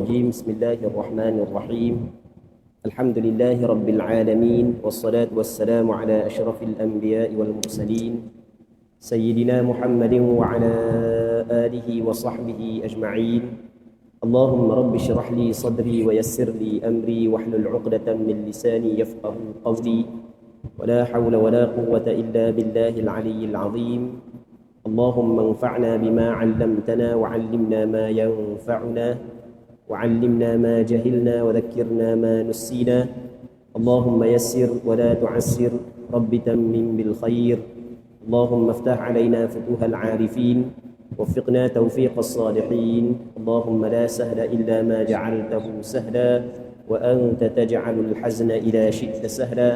الرجيم بسم الله الرحمن الرحيم الحمد لله رب العالمين والصلاة والسلام على أشرف الأنبياء والمرسلين سيدنا محمد وعلى آله وصحبه أجمعين اللهم رب اشرح لي صدري ويسر لي أمري واحلل عقدة من لساني يفقه قولي ولا حول ولا قوة إلا بالله العلي العظيم اللهم انفعنا بما علمتنا وعلمنا ما ينفعنا وعلمنا ما جهلنا وذكرنا ما نسينا اللهم يسر ولا تعسر رب تمم بالخير اللهم افتح علينا فتوح العارفين وفقنا توفيق الصالحين اللهم لا سهل إلا ما جعلته سهلا وأنت تجعل الحزن إذا شئت سهلا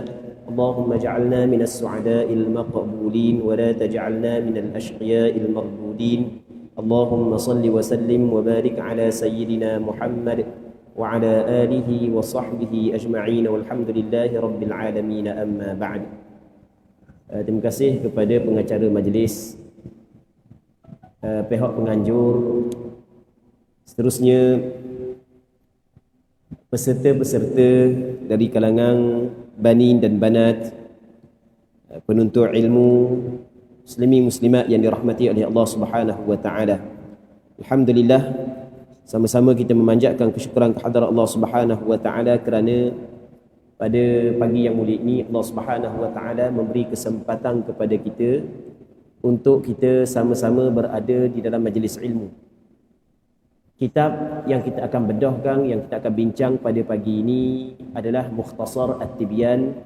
اللهم اجعلنا من السعداء المقبولين ولا تجعلنا من الأشقياء المردودين اللهم صل وسلم وبارك على سيدنا محمد وعلى آله وصحبه أجمعين والحمد لله رب العالمين أما بعد. Terima kasih kepada pengacara majlis, pihak penganjur, seterusnya peserta-peserta dari kalangan banin dan banat, penuntut ilmu, muslimin muslimat yang dirahmati oleh Allah Subhanahu wa taala. Alhamdulillah, sama-sama kita memanjatkan kesyukuran kehadrat Allah Subhanahu wa taala kerana pada pagi yang mulia ini Allah Subhanahu wa taala memberi kesempatan kepada kita untuk kita sama-sama berada di dalam majlis ilmu. Kitab yang kita akan bedahkan, yang kita akan bincang pada pagi ini adalah Mukhtasar At-Tibyan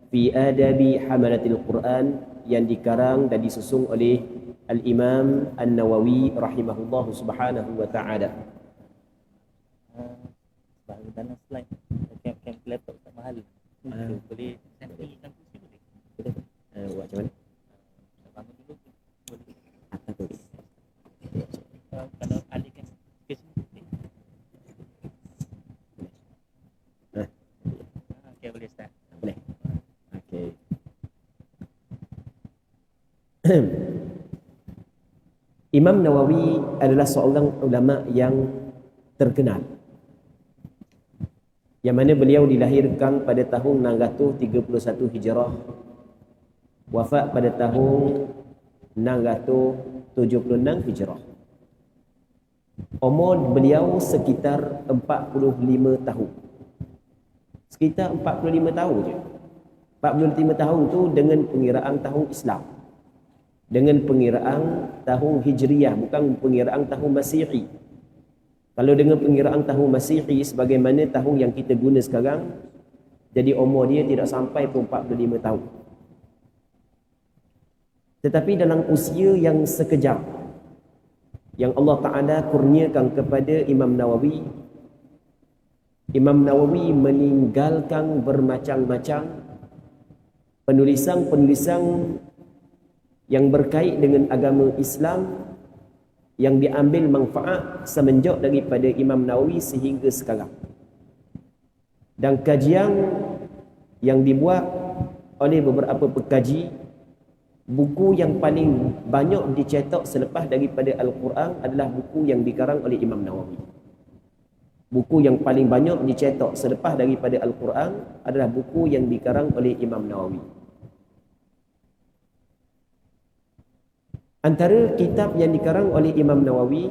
fi Adabi Hamalatil Quran yang dikarang dan disusun oleh Al-Imam An-Nawawi rahimahullahu subhanahu wa ta'ala. Dalam slide kem laptop tak mahal. Boleh sample kursi boleh. Buat macam mana? Bangun dulu boleh. Atas tu. Kalau alihkan ke sini. Okey, boleh start. Boleh. Okey. Imam Nawawi adalah seorang ulama yang terkenal, yang mana beliau dilahirkan pada tahun 631 Hijrah, wafat pada tahun 676 Hijrah. Umur beliau sekitar 45 tahun. Sekitar 45 tahun je. 45 tahun tu dengan pengiraan tahun Islam. Dengan pengiraan tahun Hijriah, bukan pengiraan tahun Masihi. Kalau dengan pengiraan tahun Masihi sebagaimana tahun yang kita guna sekarang, jadi umur dia tidak sampai pun 45 tahun. Tetapi dalam usia yang sekejap yang Allah Ta'ala kurniakan kepada Imam Nawawi, Imam Nawawi meninggalkan bermacam-macam penulisan-penulisan yang berkait dengan agama Islam yang diambil manfaat semenjak daripada Imam Nawawi sehingga sekarang. Dan kajian yang dibuat oleh beberapa pekaji, buku yang paling banyak dicetak selepas daripada Al-Quran adalah buku yang dikarang oleh Imam Nawawi. Buku yang paling banyak dicetak selepas daripada Al-Quran adalah buku yang dikarang oleh Imam Nawawi. Antara kitab yang dikarang oleh Imam Nawawi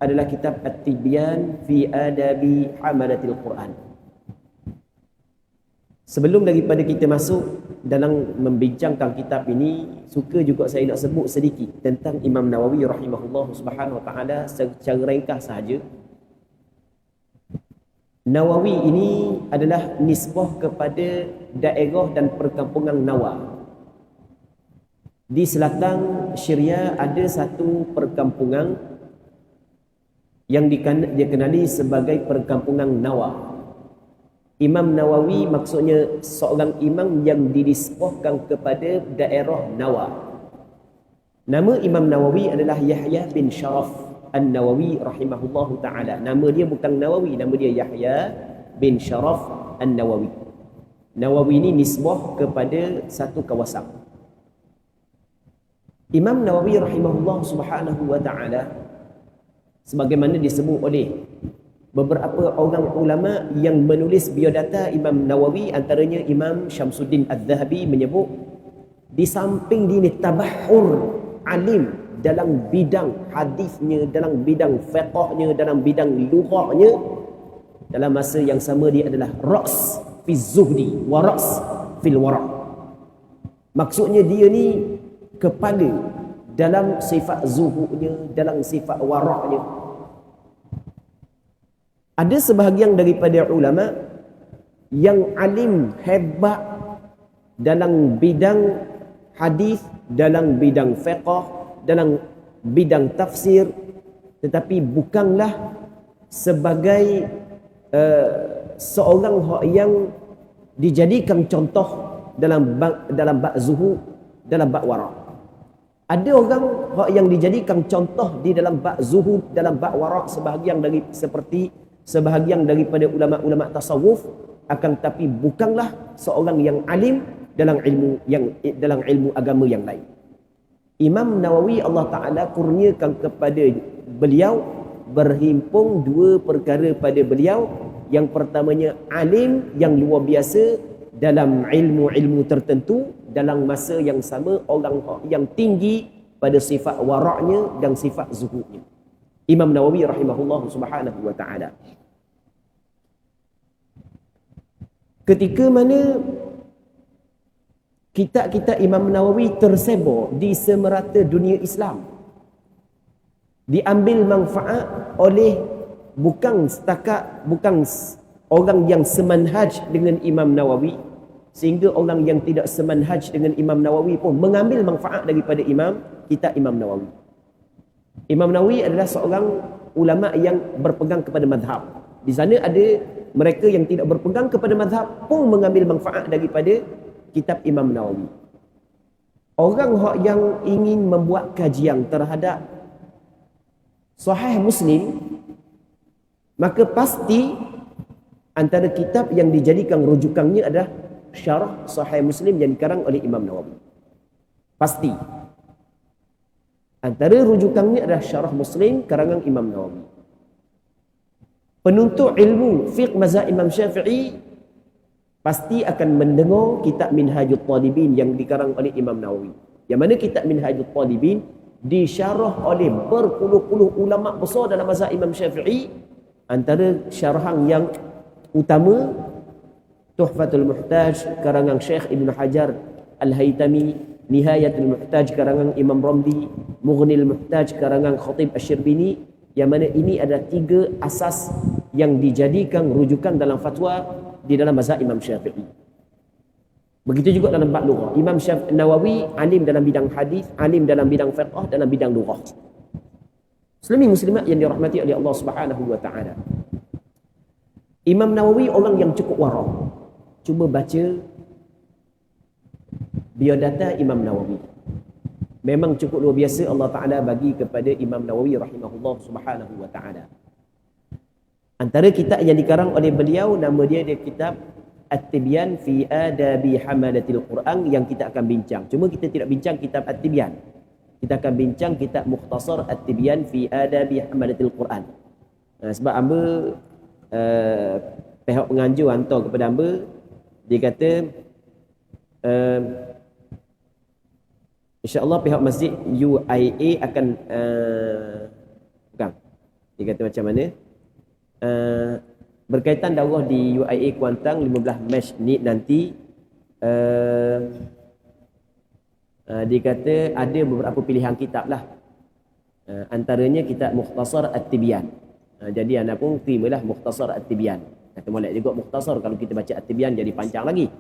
adalah kitab At-Tibyan fi Adabi Hamalatil Quran. Sebelum daripada kita masuk dalam membincangkan kitab ini, suka juga saya nak sebut sedikit tentang Imam Nawawi rahimahullah subhanahu wa ta'ala secara ringkas sahaja. Nawawi ini adalah nisbah kepada daerah dan perkampungan Nawa. Di selatan Syria ada satu perkampungan yang dikenali sebagai perkampungan Nawa. Imam Nawawi maksudnya seorang imam yang dinisbahkan kepada daerah Nawa. Nama Imam Nawawi adalah Yahya bin Sharaf An-Nawawi rahimahullahu ta'ala. Nama dia bukan Nawawi, nama dia Yahya bin Sharaf An-Nawawi. Nawawi ini nisbah kepada satu kawasan. Imam Nawawi rahimahullah subhanahu wa ta'ala sebagaimana disebut oleh beberapa orang ulama yang menulis biodata Imam Nawawi, antaranya Imam Syamsuddin Az-Zahabi menyebut di samping dia ni tabahur alim dalam bidang hadisnya, dalam bidang fiqhnya, dalam bidang lughahnya, dalam masa yang sama dia adalah ra's fi zuhdi wa ra's fil wara'. Maksudnya dia ni kepala dalam sifat zuhudnya, dalam sifat wara'nya. Ada sebahagian daripada ulama yang alim hebat dalam bidang hadis, dalam bidang fiqh, dalam bidang tafsir, tetapi bukanlah sebagai seorang yang dijadikan contoh dalam bab zuhud, dalam bab wara'. Ada orang yang dijadikan contoh di dalam bab zuhud, dalam bab wara' sebahagian daripada ulama-ulama tasawuf, akan tapi bukanlah seorang yang alim dalam ilmu agama yang lain. Imam Nawawi Allah Ta'ala kurniakan kepada beliau berhimpun dua perkara pada beliau. Yang pertamanya alim yang luar biasa dalam ilmu-ilmu tertentu, dalam masa yang sama orang yang tinggi pada sifat wara'nya dan sifat zuhudnya. Imam Nawawi rahimahullah subhanahu wa ta'ala. Ketika mana kitab-kitab Imam Nawawi tersebar di semerata dunia Islam, diambil manfaat oleh bukan orang yang semanhaj dengan Imam Nawawi, sehingga orang yang tidak semanhaj dengan Imam Nawawi pun mengambil manfaat daripada kitab Imam Nawawi. Imam Nawawi adalah seorang ulama yang berpegang kepada mazhab. Di sana ada mereka yang tidak berpegang kepada mazhab pun mengambil manfaat daripada kitab Imam Nawawi. Orang yang ingin membuat kajian terhadap Sahih Muslim, maka pasti antara kitab yang dijadikan rujukannya adalah Syarah Sahih Muslim yang dikarang oleh Imam Nawawi. Pasti antara rujukannya adalah Syarah Muslim karangan Imam Nawawi. Penuntut ilmu fiqh mazhab Imam Syafi'i pasti akan mendengar kitab Minhajul Talibin yang dikarang oleh Imam Nawawi. Yang mana kitab Minhajul Talibin disyarah oleh berpuluh-puluh ulama besar dalam mazhab Imam Syafi'i. Antara syarahan yang utama Tuhfatul Muhtaj karangan Syekh Ibn Hajar Al-Haytami, Nihayatul Muhtaj karangan Imam Ramli, Mughnil Muhtaj karangan Khatib Asy-Syirbini, yang mana ini adalah tiga asas yang dijadikan rujukan dalam fatwa di dalam mazhab Imam Syafi'i. Begitu juga dalam bab lughah. Imam Nawawi alim dalam bidang hadis, alim dalam bidang fiqh, dalam bidang lughah. Muslimin muslimat yang dirahmati oleh Allah Subhanahu wa taala. Imam Nawawi orang yang cukup wara'. Cuba baca biodata Imam Nawawi. Memang cukup luar biasa Allah Ta'ala bagi kepada Imam Nawawi rahimahullah subhanahu wa ta'ala. Antara kitab yang dikarang oleh beliau, nama dia kitab At-Tibyan fi Adabi Hamalatil Quran, yang kita akan bincang. Cuma kita tidak bincang kitab At-Tibyan. Kita akan bincang kitab Mukhtasar At-Tibyan fi Adabi Hamalatil Quran. Sebab hamba pihak penganjur hantar kepada hamba, dia kata InsyaAllah pihak masjid UIA akan bukan, dia kata macam mana, berkaitan dakwah di UIA Kuantan 15 Mac ni nanti, dia kata ada beberapa pilihan kitab lah, antaranya kitab Mukhtasar At-Tibyan. Jadi anda pun terimalah Mukhtasar At-Tibyan. Kata molek juga Mukhtasar, kalau kita baca At-Tibyan jadi panjang lagi.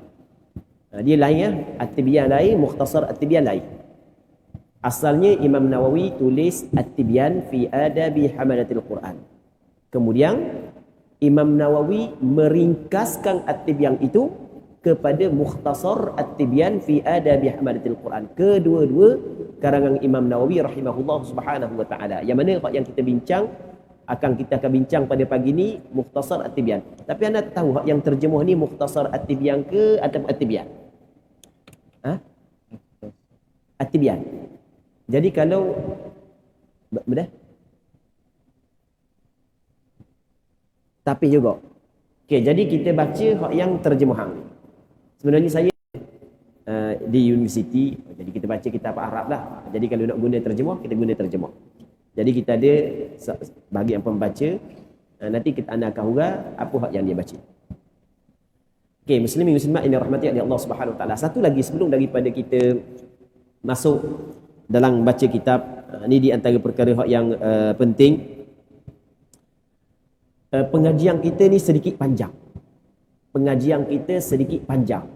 Dia lain ya, At-Tibyan lain, Mukhtasar At-Tibyan lain. Asalnya Imam Nawawi tulis At-Tibyan fi Adabi Hamalatil Quran. Kemudian Imam Nawawi meringkaskan At-Tibyan itu kepada Mukhtasar At-Tibyan fi Adabi Hamalatil Quran. Kedua-dua karangan Imam Nawawi rahimahullah subhanahu wa ta'ala. Yang mana yang kita akan bincang pada pagi ni Mukhtasar At-Tibyan. Tapi anda tahu yang terjemuh ni Mukhtasar At-Tibyan ke atau At-Tibyan? At-Tibyan. Jadi kalau benar? Tapi juga. Okey, jadi kita baca hak yang terjemahan. Sebenarnya saya di universiti, jadi kita baca kitab Arab lah. Jadi kalau nak guna terjemah, kita guna terjemah. Jadi kita ada bagi yang pembaca, nanti anda akan huraikan apa hak yang dia baca. Okey, muslimin muslimat ini rahmati Allah Subhanahu Wa Taala. Satu lagi sebelum daripada kita masuk dalam baca kitab, ini di antara perkara hak yang penting. Pengajian kita ni sedikit panjang. Pengajian kita sedikit panjang.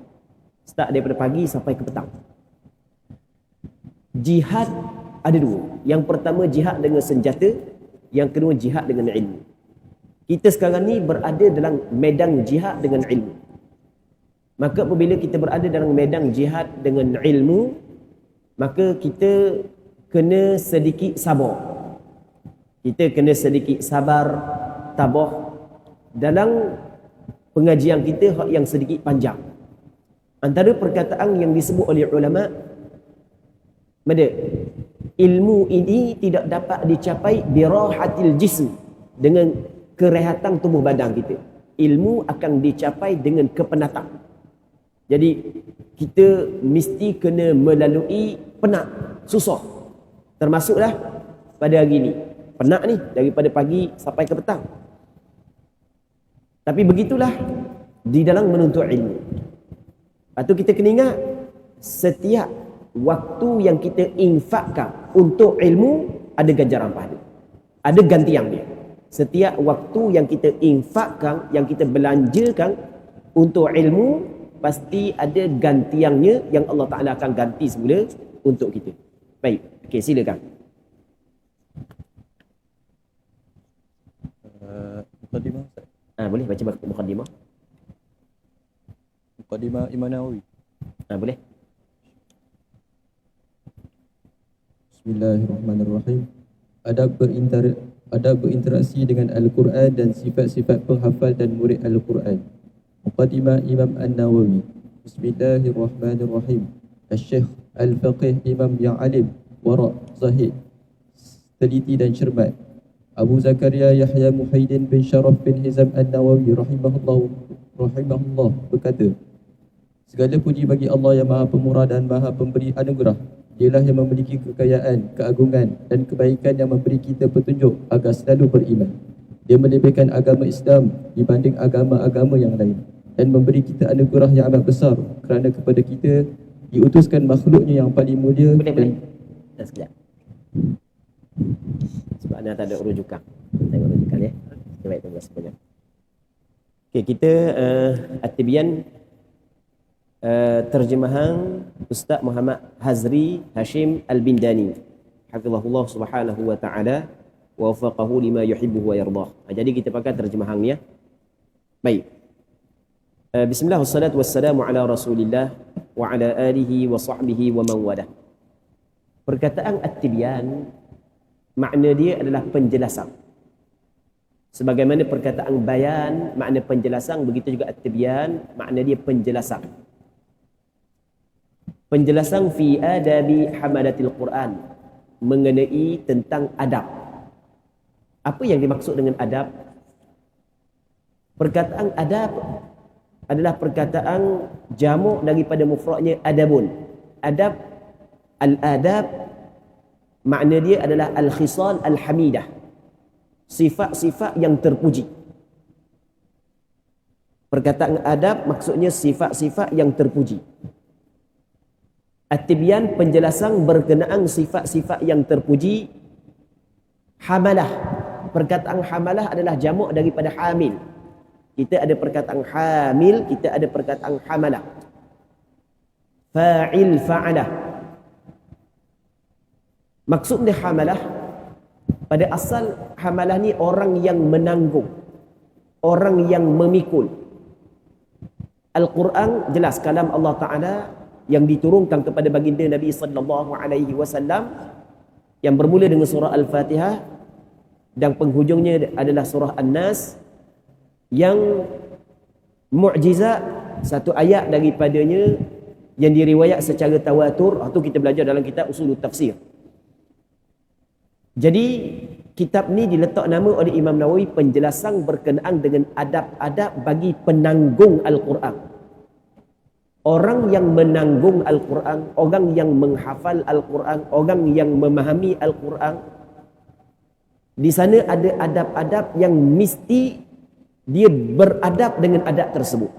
Start daripada pagi sampai ke petang. Jihad ada dua. Yang pertama jihad dengan senjata, yang kedua jihad dengan ilmu. Kita sekarang ni berada dalam medan jihad dengan ilmu. Maka apabila kita berada dalam medan jihad dengan ilmu, maka kita kena sedikit sabar. Kita kena sedikit sabar, tabah dalam pengajian kita hak yang sedikit panjang. Antara perkataan yang disebut oleh ulama, ilmu ini tidak dapat dicapai birahatil jism, dengan kerehatan tubuh badan kita. Ilmu akan dicapai dengan kepenatan. Jadi kita mesti kena melalui penat, susah. Termasuklah pada hari ini. Penat ni daripada pagi sampai ke petang. Tapi begitulah di dalam menuntut ilmu. Lepas tu kita kena ingat, setiap waktu yang kita infakkan untuk ilmu ada ganjaran pahala. Ada gantian dia. Setiap waktu yang kita infakkan, yang kita belanjakan untuk ilmu, pasti ada gantiannya yang Allah Ta'ala akan ganti semula untuk kita. Baik, okey, silakan. Muqaddimah Ustaz. Boleh baca muqaddimah? Muqaddimah Imam Nawawi. Boleh. Bismillahirrahmanirrahim. Adab berinteraksi dengan Al-Quran dan sifat-sifat penghafal dan murid Al-Quran. Muqaddimah Imam An-Nawawi. Bismillahirrahmanirrahim. Al-Syekh Al-Faqih Imam yang alim, wara', zahid, teliti dan cermat, Abu Zakaria Yahya Muhyiddin bin Sharaf bin Hizam An-Nawawi rahimahullah berkata, segala puji bagi Allah yang Maha Pemurah dan Maha Pemberi anugerah. Dialah yang memiliki kekayaan, keagungan dan kebaikan yang memberi kita petunjuk agar selalu beriman. Dia melebihkan agama Islam dibanding agama-agama yang lain dan memberi kita anugerah yang amat besar kerana kepada kita diutuskan makhluknya yang paling mulia. Boleh. Sekejap. Sebab anda tak ada rujukan. Tengok rujukan ya. Baik, tunggu sebentar. Okey, kita At-Tibyan terjemahan Ustaz Muhammad Hazri Hashim Al-Bindani. Hafizahullah Subhanahu wa taala wa wafaqahu lima yuhibbu wa yardah. Jadi kita pakai terjemahan ya. Baik. Bismillah wassalatu wassalamu ala Rasulillah wa ala alihi wa sahbihi wa man walah. Perkataan At-Tibyan makna dia adalah penjelasan. Sebagaimana perkataan bayan makna penjelasan, begitu juga At-Tibyan makna dia penjelasan. Penjelasan fi adabi hamalatil Quran, mengenai tentang adab. Apa yang dimaksud dengan adab? Perkataan adab adalah perkataan jamak daripada mufradnya adabun. Adab, al-adab makna dia adalah al-khisal al-hamidah, sifat-sifat yang terpuji. Perkataan adab maksudnya sifat-sifat yang terpuji. At-Tibyan penjelasan berkenaan sifat-sifat yang terpuji. Hamalah, perkataan hamalah adalah jamak daripada hamil. Kita ada perkataan hamil, kita ada perkataan hamalah. Fa'il, fa'alah. Maksud dia hamalah, pada asal hamalah ni orang yang menanggung, orang yang memikul. Al-Quran jelas kalam Allah Ta'ala yang diturunkan kepada baginda Nabi sallallahu alaihi wasallam, yang bermula dengan surah Al-Fatihah dan penghujungnya adalah surah An-Nas, yang mukjizat satu ayat daripadanya yang diriwayat secara tawatur. Itu kita belajar dalam kitab Usulul Tafsir. Jadi kitab ni diletak nama oleh Imam Nawawi penjelasan berkenaan dengan adab-adab bagi penanggung Al-Quran. Orang yang menanggung Al-Quran, orang yang menghafal Al-Quran, orang yang memahami Al-Quran, di sana ada adab-adab yang mesti dia beradab dengan adab tersebut.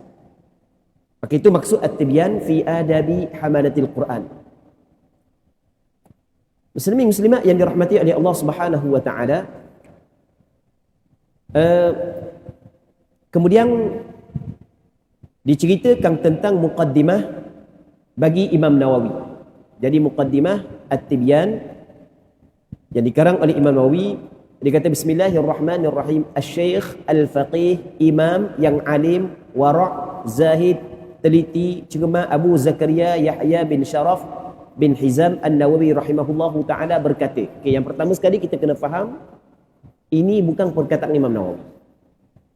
Maka itu maksud at-tibyan fi adabi hamalatil Quran. Muslimin muslimat yang dirahmati oleh Allah Subhanahu wa taala. Kemudian diceritakan tentang muqaddimah bagi Imam Nawawi. Jadi muqaddimah at-tibyan yang dikarang oleh Imam Nawawi, dia kata bismillahirrahmanirrahim, asy-syaikh al-faqih, imam yang alim, wara', zahid, teliti, cermat, Abu Zakaria Yahya bin Sharaf bin Hizam An-Nawawi rahimahullahu ta'ala berkata. Okay, yang pertama sekali kita kena faham, ini bukan perkataan Imam Nawawi.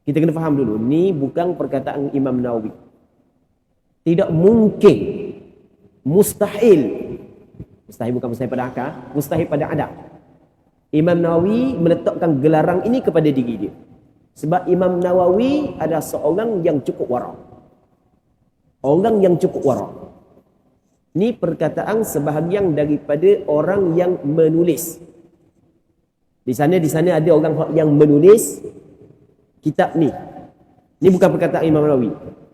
Kita kena faham dulu, ini bukan perkataan Imam Nawawi. Tidak mungkin, mustahil bukan mustahil pada akal, mustahil pada adab, Imam Nawawi meletakkan gelaran ini kepada diri dia. Sebab Imam Nawawi adalah seorang yang cukup wara'. Orang yang cukup wara'. Ini perkataan sebahagian daripada orang yang menulis. Di sana ada orang yang menulis kitab ni. Ini bukan perkataan Imam Nawawi.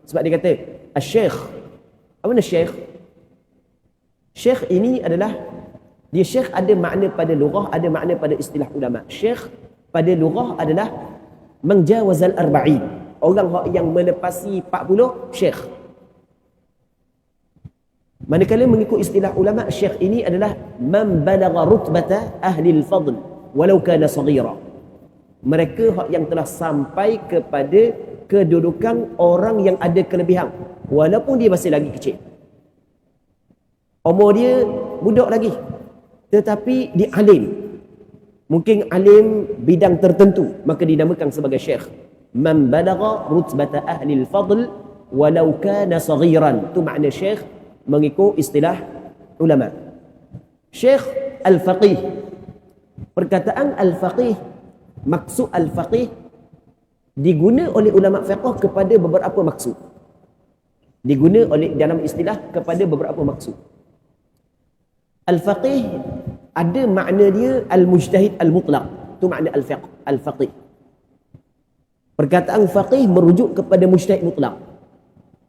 Sebab dia kata, Asy-Syaikh. Apa makna Syekh? Syekh ini adalah, dia Syekh ada makna pada lughah, ada makna pada istilah ulama. Syekh pada lughah adalah menjawazal arba'in. Orang yang melepasi 40, Syekh. Manakala mengikut istilah ulama, syekh ini adalah man balagha rutbata ahli al-fadl walau kana saghira. Mereka yang telah sampai kepada kedudukan orang yang ada kelebihan walaupun dia masih lagi kecil. Umur dia budak lagi, tetapi dia alim. Mungkin alim bidang tertentu, maka dinamakan sebagai syekh. Man balagha rutbata ahli al-fadl walau kana saghiran. Itu makna syekh mengikut istilah ulama. Syekh al-faqih. Perkataan al-faqih, maksud al-faqih diguna oleh ulama fiqh kepada beberapa maksud. Diguna oleh dalam istilah kepada beberapa maksud. Al-faqih ada makna dia al-mujtahid al-mutlaq. Itu makna al-faqih. Perkataan faqih merujuk kepada mujtahid mutlaq.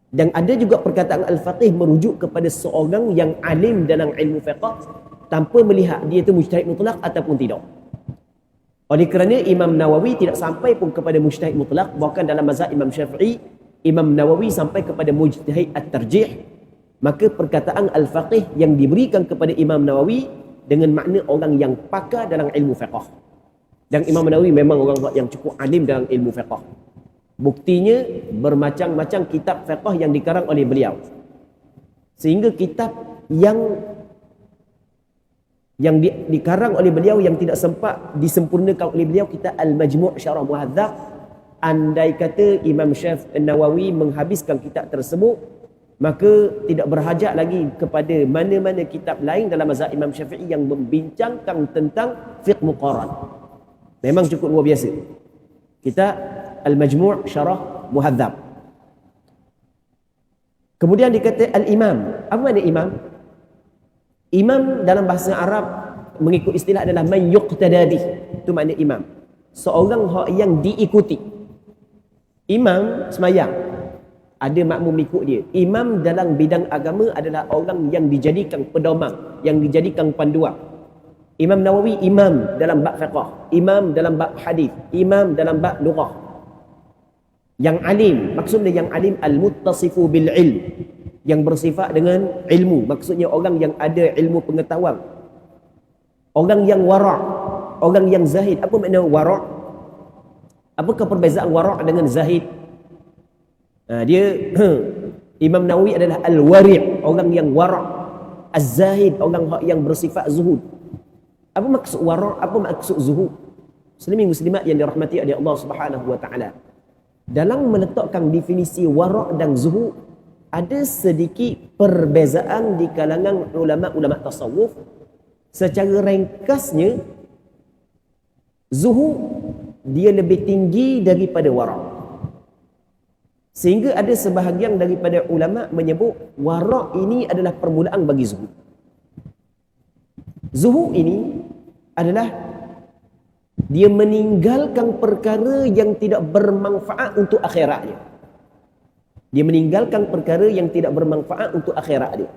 Dan ada juga perkataan al-faqih merujuk kepada seorang yang alim dalam ilmu fiqh tanpa melihat dia itu mujtahid mutlak ataupun tidak. Oleh kerana Imam Nawawi tidak sampai pun kepada mujtahid mutlak, bahkan dalam mazhab Imam Syafi'i, Imam Nawawi sampai kepada mujtahid at-tarjih, maka perkataan al-faqih yang diberikan kepada Imam Nawawi dengan makna orang yang pakar dalam ilmu fiqh. Dan Imam Nawawi memang orang yang cukup alim dalam ilmu fiqh. Buktinya bermacam-macam kitab fiqh yang dikarang oleh beliau. Sehingga kitab yang dikarang oleh beliau yang tidak sempat disempurnakan oleh beliau, kitab Al-Majmu' Syarah Muhadzab, andai kata Imam Nawawi menghabiskan kitab tersebut, maka tidak berhajat lagi kepada mana-mana kitab lain dalam mazhab Imam Syafi'i yang membincangkan tentang fiqh muqaran. Memang cukup luar biasa. Kitab Al-Majmu' Syarah Muhadzab. Kemudian dikata al-imam. Apa makna imam? Imam dalam bahasa Arab mengikut istilah adalah man yuqtada bih. Itu makna imam. Seorang yang diikuti. Imam semayang, ada makmum ikut dia. Imam dalam bidang agama adalah orang yang dijadikan pedoman, yang dijadikan panduan. Imam Nawawi imam dalam bab fiqh, imam dalam bab hadis, imam dalam bab lughah. Yang alim, maksudnya yang alim al-muttasifu bil ilm, yang bersifat dengan ilmu, maksudnya orang yang ada ilmu pengetahuan. Orang yang wara', orang yang zahid. Apa makna wara'? Apakah perbezaan wara' dengan zahid? Dia Imam Nawawi adalah al-wari', orang yang wara'. Az-zahid, orang yang bersifat zuhud. Apa maksud wara'? Apa maksud zuhud? Muslimin muslimat yang dirahmati oleh Allah Subhanahu wa taala. Dalam meletakkan definisi wara' dan zuhud, ada sedikit perbezaan di kalangan ulama-ulama tasawuf. Secara ringkasnya, Zuhud dia lebih tinggi daripada wara'. Sehingga ada sebahagian daripada ulama menyebut wara' ini adalah permulaan bagi zuhud. Zuhud ini adalah dia meninggalkan perkara yang tidak bermanfaat untuk akhirat dia. Dia meninggalkan perkara yang tidak bermanfaat untuk akhirat dia.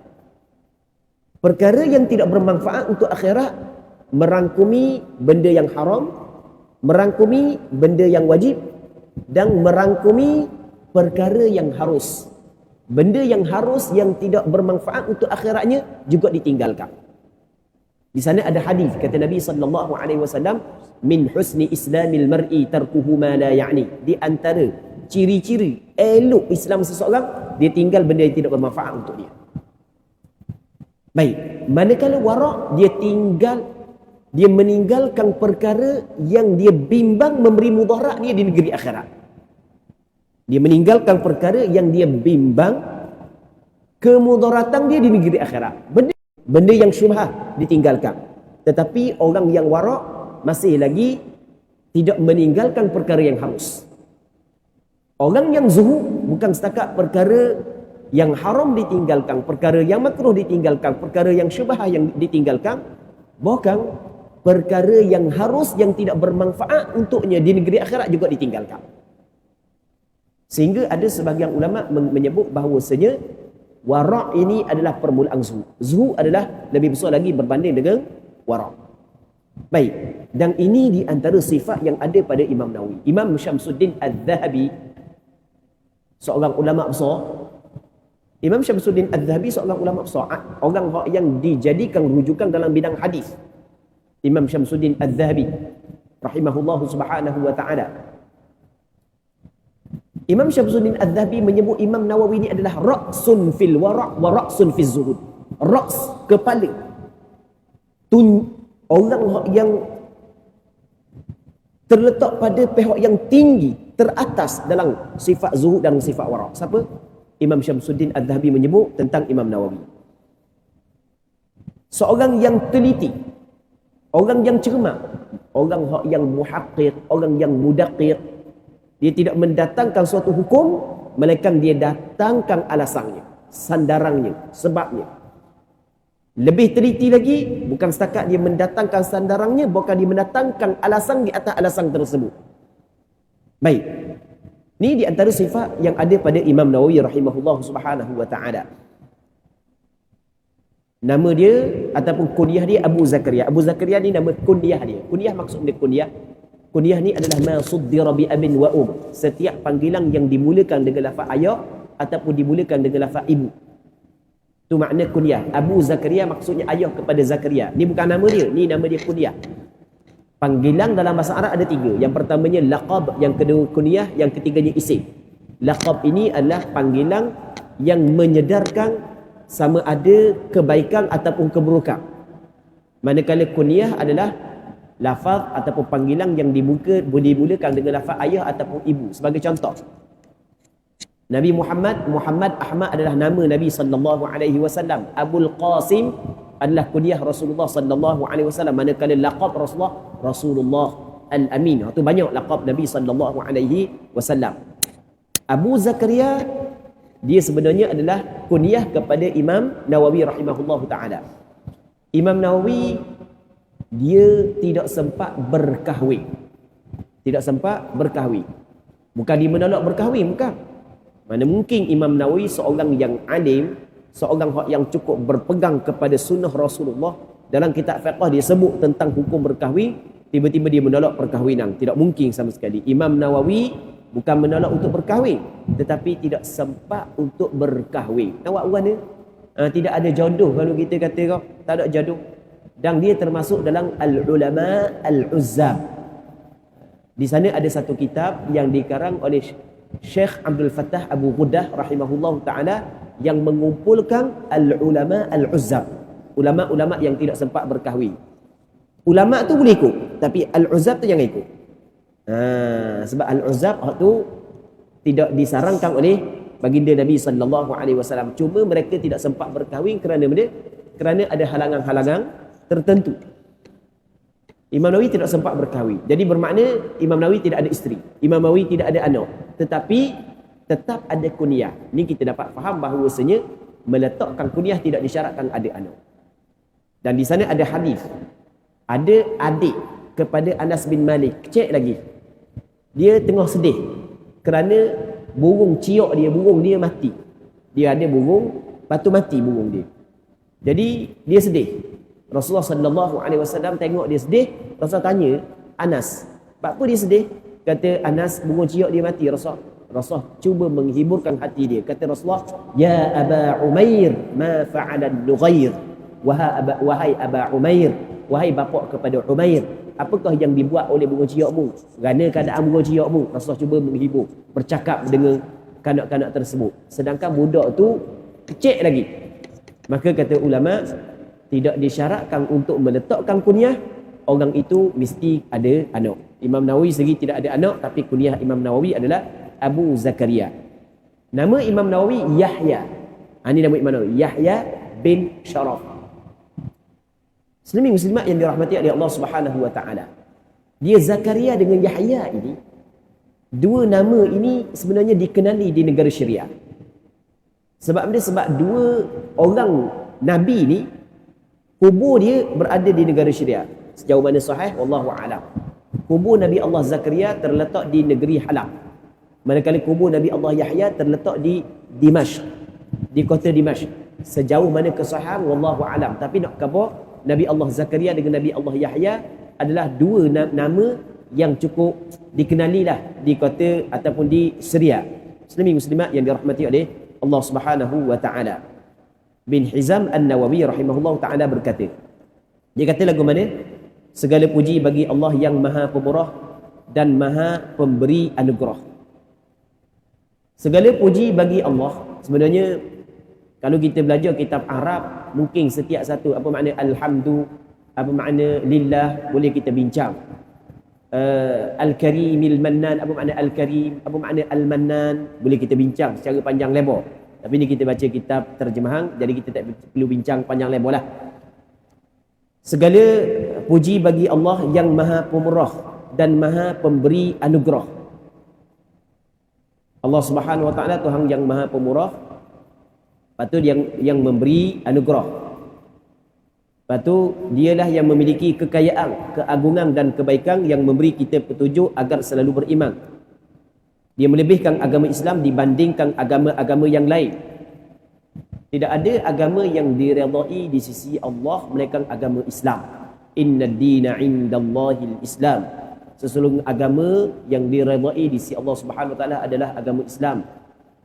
Perkara yang tidak bermanfaat untuk akhirat merangkumi benda yang haram, merangkumi benda yang wajib, dan merangkumi perkara yang harus. Benda yang harus yang tidak bermanfaat untuk akhiratnya juga ditinggalkan. Di sana ada hadis kata Nabi sallallahu alaihi wasallam, min husni islamil mar'i tarkuhu ma la ya'ni. Di antara ciri-ciri elok Islam seseorang, dia tinggal benda yang tidak bermanfaat untuk dia. Baik, manakala wara' dia meninggalkan perkara yang dia bimbang memberi mudarat dia di negeri akhirat. Dia meninggalkan perkara yang dia bimbang kemudaratan dia di negeri akhirat. Benda yang syubhat ditinggalkan. Tetapi orang yang wara' masih lagi tidak meninggalkan perkara yang harus. Orang yang zuhud bukan setakat perkara yang haram ditinggalkan, perkara yang makruh ditinggalkan, perkara yang syubhat yang ditinggalkan, bahkan perkara yang harus yang tidak bermanfaat untuknya di negeri akhirat juga ditinggalkan. Sehingga ada sebahagian ulama menyebut bahawasanya wara' ini adalah permulaan zuhud. Zuhud adalah lebih besar lagi berbanding dengan wara'. Baik, dan ini di antara sifat yang ada pada Imam Nawawi. Imam Syamsuddin Az-Zahabi, seorang ulama besar. Imam Syamsuddin Az-Zahabi seorang ulama besar, orang yang dijadikan rujukan dalam bidang hadis. Imam Syamsuddin Az-Zahabi rahimahullahu subhanahu wa ta'ala. Imam Syamsuddin Az-Zahabi menyebut Imam Nawawi ini adalah ra'sun fil wara' wa ra'sun fil zuhud. Ra's, kepala. Orang yang terletak pada pihak yang tinggi, teratas dalam sifat zuhud dan sifat wara'. Siapa? Imam Syamsuddin Az-Zahabi menyebut tentang Imam Nawawi. Seorang yang teliti, orang yang cermat, orang yang muhaqqiq, orang yang mudaqqir. Dia tidak mendatangkan suatu hukum, melainkan dia datangkan alasannya, sandarannya, sebabnya. Lebih teliti lagi, bukan setakat dia mendatangkan sandarannya, bahkan dia mendatangkan alasan di atas alasan tersebut. Baik. Ini di antara sifat yang ada pada Imam Nawawi rahimahullah subhanahu wa ta'ala. Nama dia ataupun kunyah dia Abu Zakaria. Abu Zakaria ni nama kunyah dia. Kunyah maksud dia kunyah. Kunyah ni adalah ma suddira bi abin wa setiap panggilan yang dimulakan dengan lafaz ayah ataupun dimulakan dengan lafaz ibu. Itu makna kunyah. Abu Zakaria maksudnya ayah kepada Zakaria. Ni bukan nama dia, ni nama dia kunyah. Panggilan dalam bahasa Arab ada 3. Yang pertamanya laqab, yang kedua kunyah, yang ketiganya isim. Laqab ini adalah panggilan yang menyedarkan sama ada kebaikan ataupun keburukan. Manakala kunyah adalah lafaz ataupun panggilan yang dimulakan dengan lafaz ayah ataupun ibu. Sebagai contoh, Nabi Muhammad Ahmad adalah nama Nabi sallallahu alaihi wasallam. Abul Qasim adalah kunyah Rasulullah sallallahu alaihi wasallam. Manakala laqab Rasulullah Al-Amin. Itu banyak laqab Nabi sallallahu alaihi wasallam. Abu Zakaria dia sebenarnya adalah kunyah kepada Imam Nawawi rahimahullahu taala. Imam Nawawi dia tidak sempat berkahwin. Tidak sempat berkahwin. Bukan dia menolak berkahwin, bukan. Mana mungkin Imam Nawawi seorang yang alim, seorang yang cukup berpegang kepada sunnah Rasulullah. Dalam kitab fiqh dia sebut tentang hukum berkahwin, tiba-tiba dia menolak perkahwinan. Tidak mungkin sama sekali. Imam Nawawi bukan menolak untuk berkahwin, tetapi tidak sempat untuk berkahwin. Nampak mana? Tidak ada jodoh kalau kita kata kau, tak ada jodoh. Dan dia termasuk dalam al-ulama al-uzzab. Di sana ada satu kitab yang dikarang oleh Syekh Abdul Fattah Abu Ghudah rahimahullah ta'ala yang mengumpulkan al-ulama al-uzzab. Ulama-ulama yang tidak sempat berkahwin. Ulama tu boleh ikut, tapi al-uzzab tu jangan ikut. Sebab al-uzzab tu tidak disarankan oleh baginda Nabi sallallahu alaihi wasallam. Cuma mereka tidak sempat berkahwin kerana ada halangan-halangan tertentu. Imam Nawawi tidak sempat berkahwin. Jadi bermakna Imam Nawawi tidak ada isteri. Imam Nawawi tidak ada anak. Tetapi tetap ada kunyah. Ini kita dapat faham bahawasanya meletakkan kunyah tidak disyaratkan ada anak. Dan di sana ada hadis. Ada adik kepada Anas bin Malik. Cek lagi. Dia tengah sedih kerana burung ciok dia, burung dia mati. Dia ada burung, lepas tu mati burung dia. Jadi dia sedih. Rasulullah sallallahu alaihi wasallam tengok dia sedih, Rasulullah tanya Anas, "Apa dia sedih?" Kata Anas, "Burung ciok dia mati, Rasulullah cuba menghiburkan hati dia. Kata Rasulullah, "Ya Aba Umair, ma fa'ala an-nughair?" Wahai Aba Umair, wahai bapa kepada Umair, apakah yang dibuat oleh burung ciokmu? Kerana keadaan burung ciokmu. Rasulullah cuba menghibur, bercakap dengan kanak-kanak tersebut. Sedangkan budak tu kecil lagi. Maka kata ulama, tidak disyaratkan untuk meletakkan kunyah, orang itu mesti ada anak. Imam Nawawi sendiri tidak ada anak, tapi kunyah Imam Nawawi adalah Abu Zakaria. Nama Imam Nawawi Yahya. Ini nama Imam Nawawi, Yahya bin Sharaf. Muslimin muslimat yang dirahmati oleh Allah Subhanahu wa taala. Dia Zakaria dengan Yahya ini, dua nama ini sebenarnya dikenali di negara Syariah. Sebab dua orang nabi ini kubur dia berada di negara Syariah. Sejauh mana sahih, wallahu a'lam. Kubur Nabi Allah Zakaria terletak di negeri Halab. Manakala kubur Nabi Allah Yahya terletak di Dimashq, di kota Dimashq. Sejauh mana kesahihan, wallahu a'lam. Tapi nak khabar, Nabi Allah Zakaria dengan Nabi Allah Yahya adalah dua nama yang cukup dikenali lah di kota ataupun di Syariah. Muslimin muslimat yang dirahmati oleh Allah Subhanahu wa taala. Bin Hizam An-Nawawi rahimahullah ta'ala berkata, dia kata lagu mana? Segala puji bagi Allah yang maha pemurah dan maha pemberi anugerah. Segala puji bagi Allah. Sebenarnya kalau kita belajar kitab Arab, mungkin setiap satu apa makna alhamdu, apa makna lillah, boleh kita bincang. Al-Karimil Mannan, apa makna Al-Karim, apa makna Al-Mannan, boleh kita bincang secara panjang lebar. Tapi ni kita baca kitab terjemahan, jadi kita tak perlu bincang panjang lebar lah. Segala puji bagi Allah yang maha pemurah dan maha pemberi anugerah. Allah Subhanahu wa taala Tuhan yang maha pemurah, lepas tu yang memberi anugerah. Lepas tu dialah yang memiliki kekayaan, keagungan dan kebaikan yang memberi kita petunjuk agar selalu beriman. Dia melebihkan agama Islam dibandingkan agama-agama yang lain. Tidak ada agama yang diredai di sisi Allah melainkan agama Islam. Inna ad-dina 'indallahil Islam. Sesungguhnya agama yang diredai di sisi Allah Subhanahu wa taala adalah agama Islam.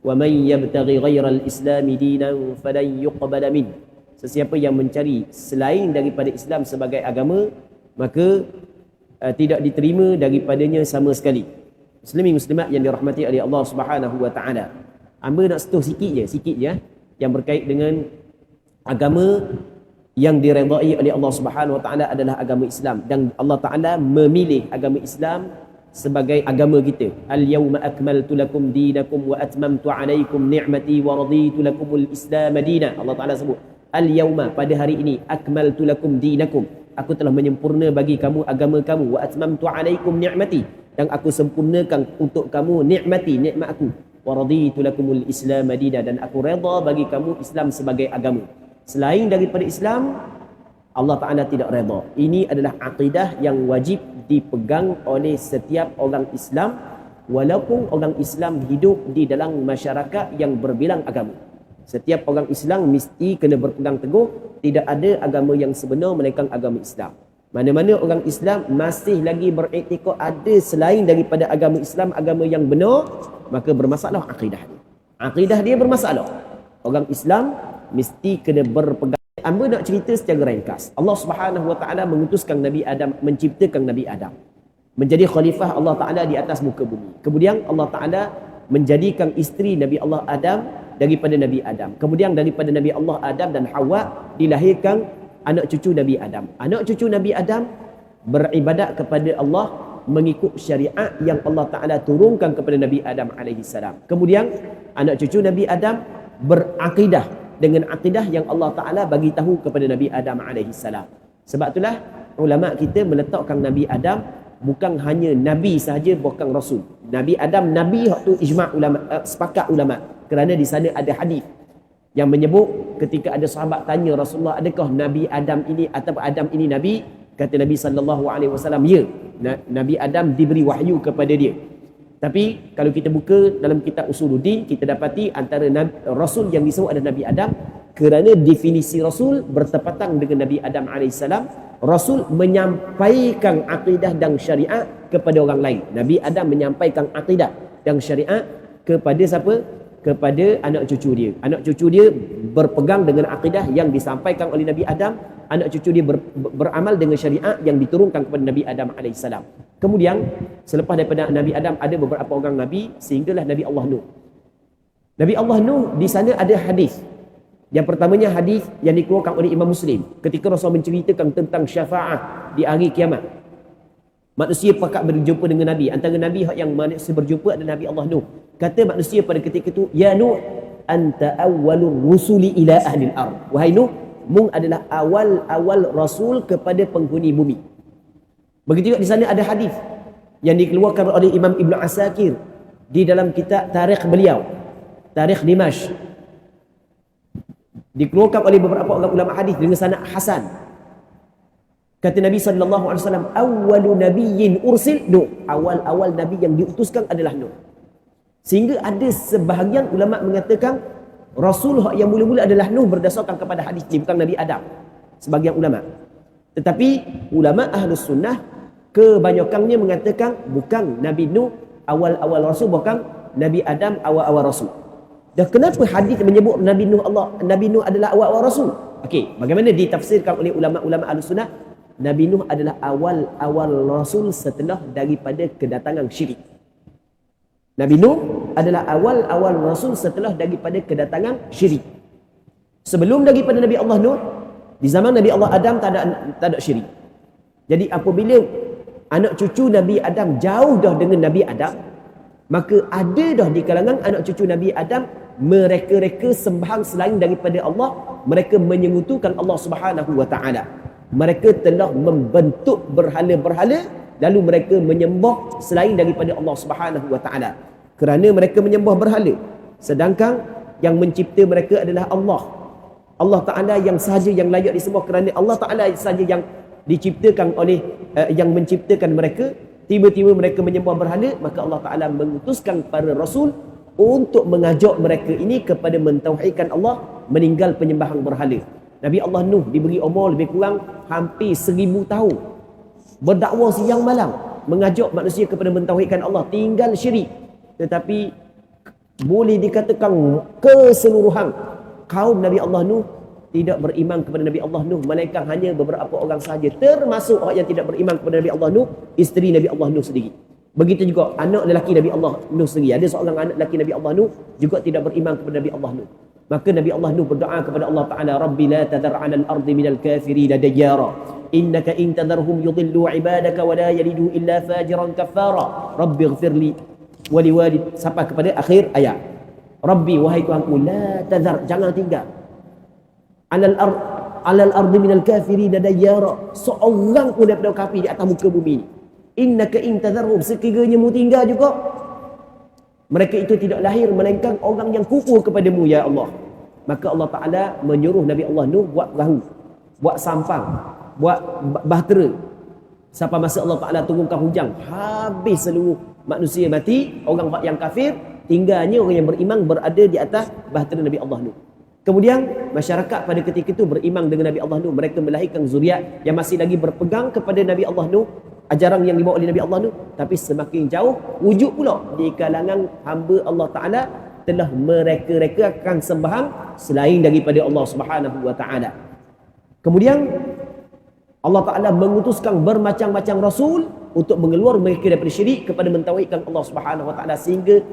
Wa man yabtaghi ghairal islami dinan falan yuqbala min. Sesiapa yang mencari selain daripada Islam sebagai agama, maka tidak diterima daripadanya sama sekali. Muslimin muslimat yang dirahmati oleh Allah Subhanahu wa taala. Hamba nak sentuh sikit je yang berkait dengan agama yang diredai oleh Allah Subhanahu wa taala adalah agama Islam, dan Allah taala memilih agama Islam sebagai agama kita. Al-yawma akmaltu lakum dinakum wa atmamtu alaikum ni'mati wa raditu lakumul Islam dinan. Allah taala sebut al-yawma, pada hari ini, akmaltu lakum dinakum, aku telah menyempurna bagi kamu agama kamu, wa atmamtu alaikum ni'mati, dan aku sempurnakan untuk kamu nikmati, nikmat aku, wa raditu lakumul Islam dinan, dan aku redha bagi kamu Islam sebagai agama. Selain daripada Islam, Allah Ta'ala tidak redha. Ini adalah akidah yang wajib dipegang oleh setiap orang Islam, walaupun orang Islam hidup di dalam masyarakat yang berbilang agama. Setiap orang Islam mesti kena berpegang teguh, tidak ada agama yang sebenar melainkan agama Islam. Mana-mana orang Islam masih lagi beriktikad ada selain daripada agama Islam, agama yang benar, maka bermasalah akidah dia. Akidah dia bermasalah. Orang Islam mesti kena berpegang. Hamba nak cerita secara ringkas. Allah Subhanahu wa taala mengutuskan Nabi Adam, menciptakan Nabi Adam menjadi khalifah Allah Taala di atas muka bumi. Kemudian Allah Taala menjadikan isteri Nabi Allah Adam daripada Nabi Adam. Kemudian daripada Nabi Allah Adam dan Hawa dilahirkan anak cucu Nabi Adam. Anak cucu Nabi Adam beribadat kepada Allah mengikut syariat yang Allah Taala turunkan kepada Nabi Adam alaihi salam. Kemudian anak cucu Nabi Adam berakidah dengan akidah yang Allah Ta'ala bagi tahu kepada Nabi Adam alaihi salam. Sebab itulah ulama kita meletakkan Nabi Adam bukan hanya nabi sahaja, bukan rasul. Nabi Adam nabi, hak tu ijma' ulama, sepakat ulama, kerana di sana ada hadis yang menyebut ketika ada sahabat tanya Rasulullah, adakah Nabi Adam ini atau Adam ini nabi? Kata Nabi SAW, ya, Nabi Adam diberi wahyu kepada dia. Tapi kalau kita buka dalam kitab Usuluddin, kita dapati antara rasul yang disebut ada Nabi Adam, kerana definisi rasul bertepatan dengan Nabi Adam AS. Rasul menyampaikan akidah dan syariat kepada orang lain. Nabi Adam menyampaikan akidah dan syariat kepada siapa? Kepada anak cucu dia. Anak cucu dia berpegang dengan akidah yang disampaikan oleh Nabi Adam. Anak cucu dia beramal dengan syariat yang diturunkan kepada Nabi Adam AS. Kemudian selepas daripada Nabi Adam ada beberapa orang nabi, sehinggalah Nabi Allah Nuh. Nabi Allah Nuh di sana ada hadis. Yang pertamanya hadis yang dikeluarkan oleh Imam Muslim ketika Rasul menceritakan tentang syafaat di hari kiamat. Manusia pakat berjumpa dengan Nabi. Antara Nabi yang manusia berjumpa adalah Nabi Allah Nuh. Kata manusia pada ketika itu, ya Nuh, anta awwalur rusuli ila ahlil ard. Wahai Nuh, mung adalah awal-awal rasul kepada penghuni bumi. Begitu juga di sana ada hadis yang dikeluarkan oleh Imam Ibn Asakir di dalam kitab tarikh beliau, Tarikh Dimashq. Dikeluarkan oleh beberapa orang ulama hadis dengan sanad hasan. Kata Nabi SAW, awwalu nabiyyin ursil Nuh. Awal-awal nabi yang diutuskan adalah Nuh. Sehingga ada sebahagian ulama mengatakan rasul yang mula-mula adalah Nuh berdasarkan kepada hadis ini, bukan Nabi Adam. Sebahagian ulama. Tetapi ulama Ahlus Sunnah kebanyakannya mengatakan bukan Nabi Nuh awal-awal rasul, bukan Nabi Adam awal-awal rasul. Dan kenapa hadis menyebut Nabi Nuh adalah awal-awal rasul? Okey, bagaimana ditafsirkan oleh ulama-ulama Ahlus Sunnah? Nabi Nuh adalah awal-awal rasul setelah daripada kedatangan syirik. Nabi Nuh adalah awal-awal rasul setelah daripada kedatangan syirik. Sebelum daripada Nabi Allah Nuh, di zaman Nabi Allah Adam tak ada syirik. Jadi apabila anak cucu Nabi Adam jauh dah dengan Nabi Adam, maka ada dah di kalangan anak cucu Nabi Adam mereka sembahan selain daripada Allah. Mereka menyekutukan Allah Subhanahu wa taala. Mereka telah membentuk berhala-berhala, lalu mereka menyembah selain daripada Allah Subhanahu wa taala. Kerana mereka menyembah berhala, sedangkan yang mencipta mereka adalah Allah. Allah Taala yang sahaja yang layak disembah, kerana Allah Taala sahaja yang diciptakan oleh yang menciptakan mereka. Tiba-tiba mereka menyembah berhala, maka Allah Taala mengutuskan para rasul untuk mengajak mereka ini kepada mentauhidkan Allah, meninggal penyembahan berhala. Nabi Allah Nuh diberi umur lebih kurang hampir 1000 tahun, berdakwah siang malam, mengajak manusia kepada mentauhidkan Allah, tinggal syirik. Tetapi boleh dikatakan keseluruhan kaum Nabi Allah Nuh tidak beriman kepada Nabi Allah Nuh, melainkan hanya beberapa orang sahaja, termasuk orang yang tidak beriman kepada Nabi Allah Nuh, isteri Nabi Allah Nuh sendiri. Begitu juga anak lelaki Nabi Allah Nuh sendiri. Ada seorang anak lelaki Nabi Allah Nuh juga tidak beriman kepada Nabi Allah Nuh. Maka Nabi Allah Nuh berdoa kepada Allah Ta'ala, Rabbi la tadhar 'alal ardi minal kafirin dayyara innaka in tadharhum yudillu 'ibadaka wa la yalidu illa fajiran kafara Rabbi ighfirli wa liwalid, sampai kepada akhir ayat. Rabbi, wahai Tuhanku, la tadhar, jangan tinggal 'alal ardi minal kafirin dayyara, seorang pun daripada kafir di atas muka bumi ini. Innaka in tadharhum, sekiranya mu tinggal juga, mereka itu tidak lahir melainkan orang yang kufur kepadamu ya Allah. Maka Allah Ta'ala menyuruh Nabi Allah Nuh buat perahu, buat sampang, buat bahtera, sampai masa Allah Ta'ala turunkan hujan, habis seluruh manusia mati, orang yang kafir, tinggalnya orang yang beriman berada di atas bahtera Nabi Allah Nuh. Kemudian masyarakat pada ketika itu beriman dengan Nabi Allah Nuh, mereka melahirkan zuriat yang masih lagi berpegang kepada Nabi Allah Nuh, ajaran yang dibawa oleh Nabi Allah Nuh. Tapi semakin jauh wujud pula di kalangan hamba Allah Ta'ala telah mereka akan sembahan selain daripada Allah Subhanahu wa Ta'ala. Kemudian Allah Ta'ala mengutuskan bermacam-macam rasul untuk mengeluar mereka daripada syirik kepada mentauhidkan Allah Subhanahu wa Ta'ala, sehingga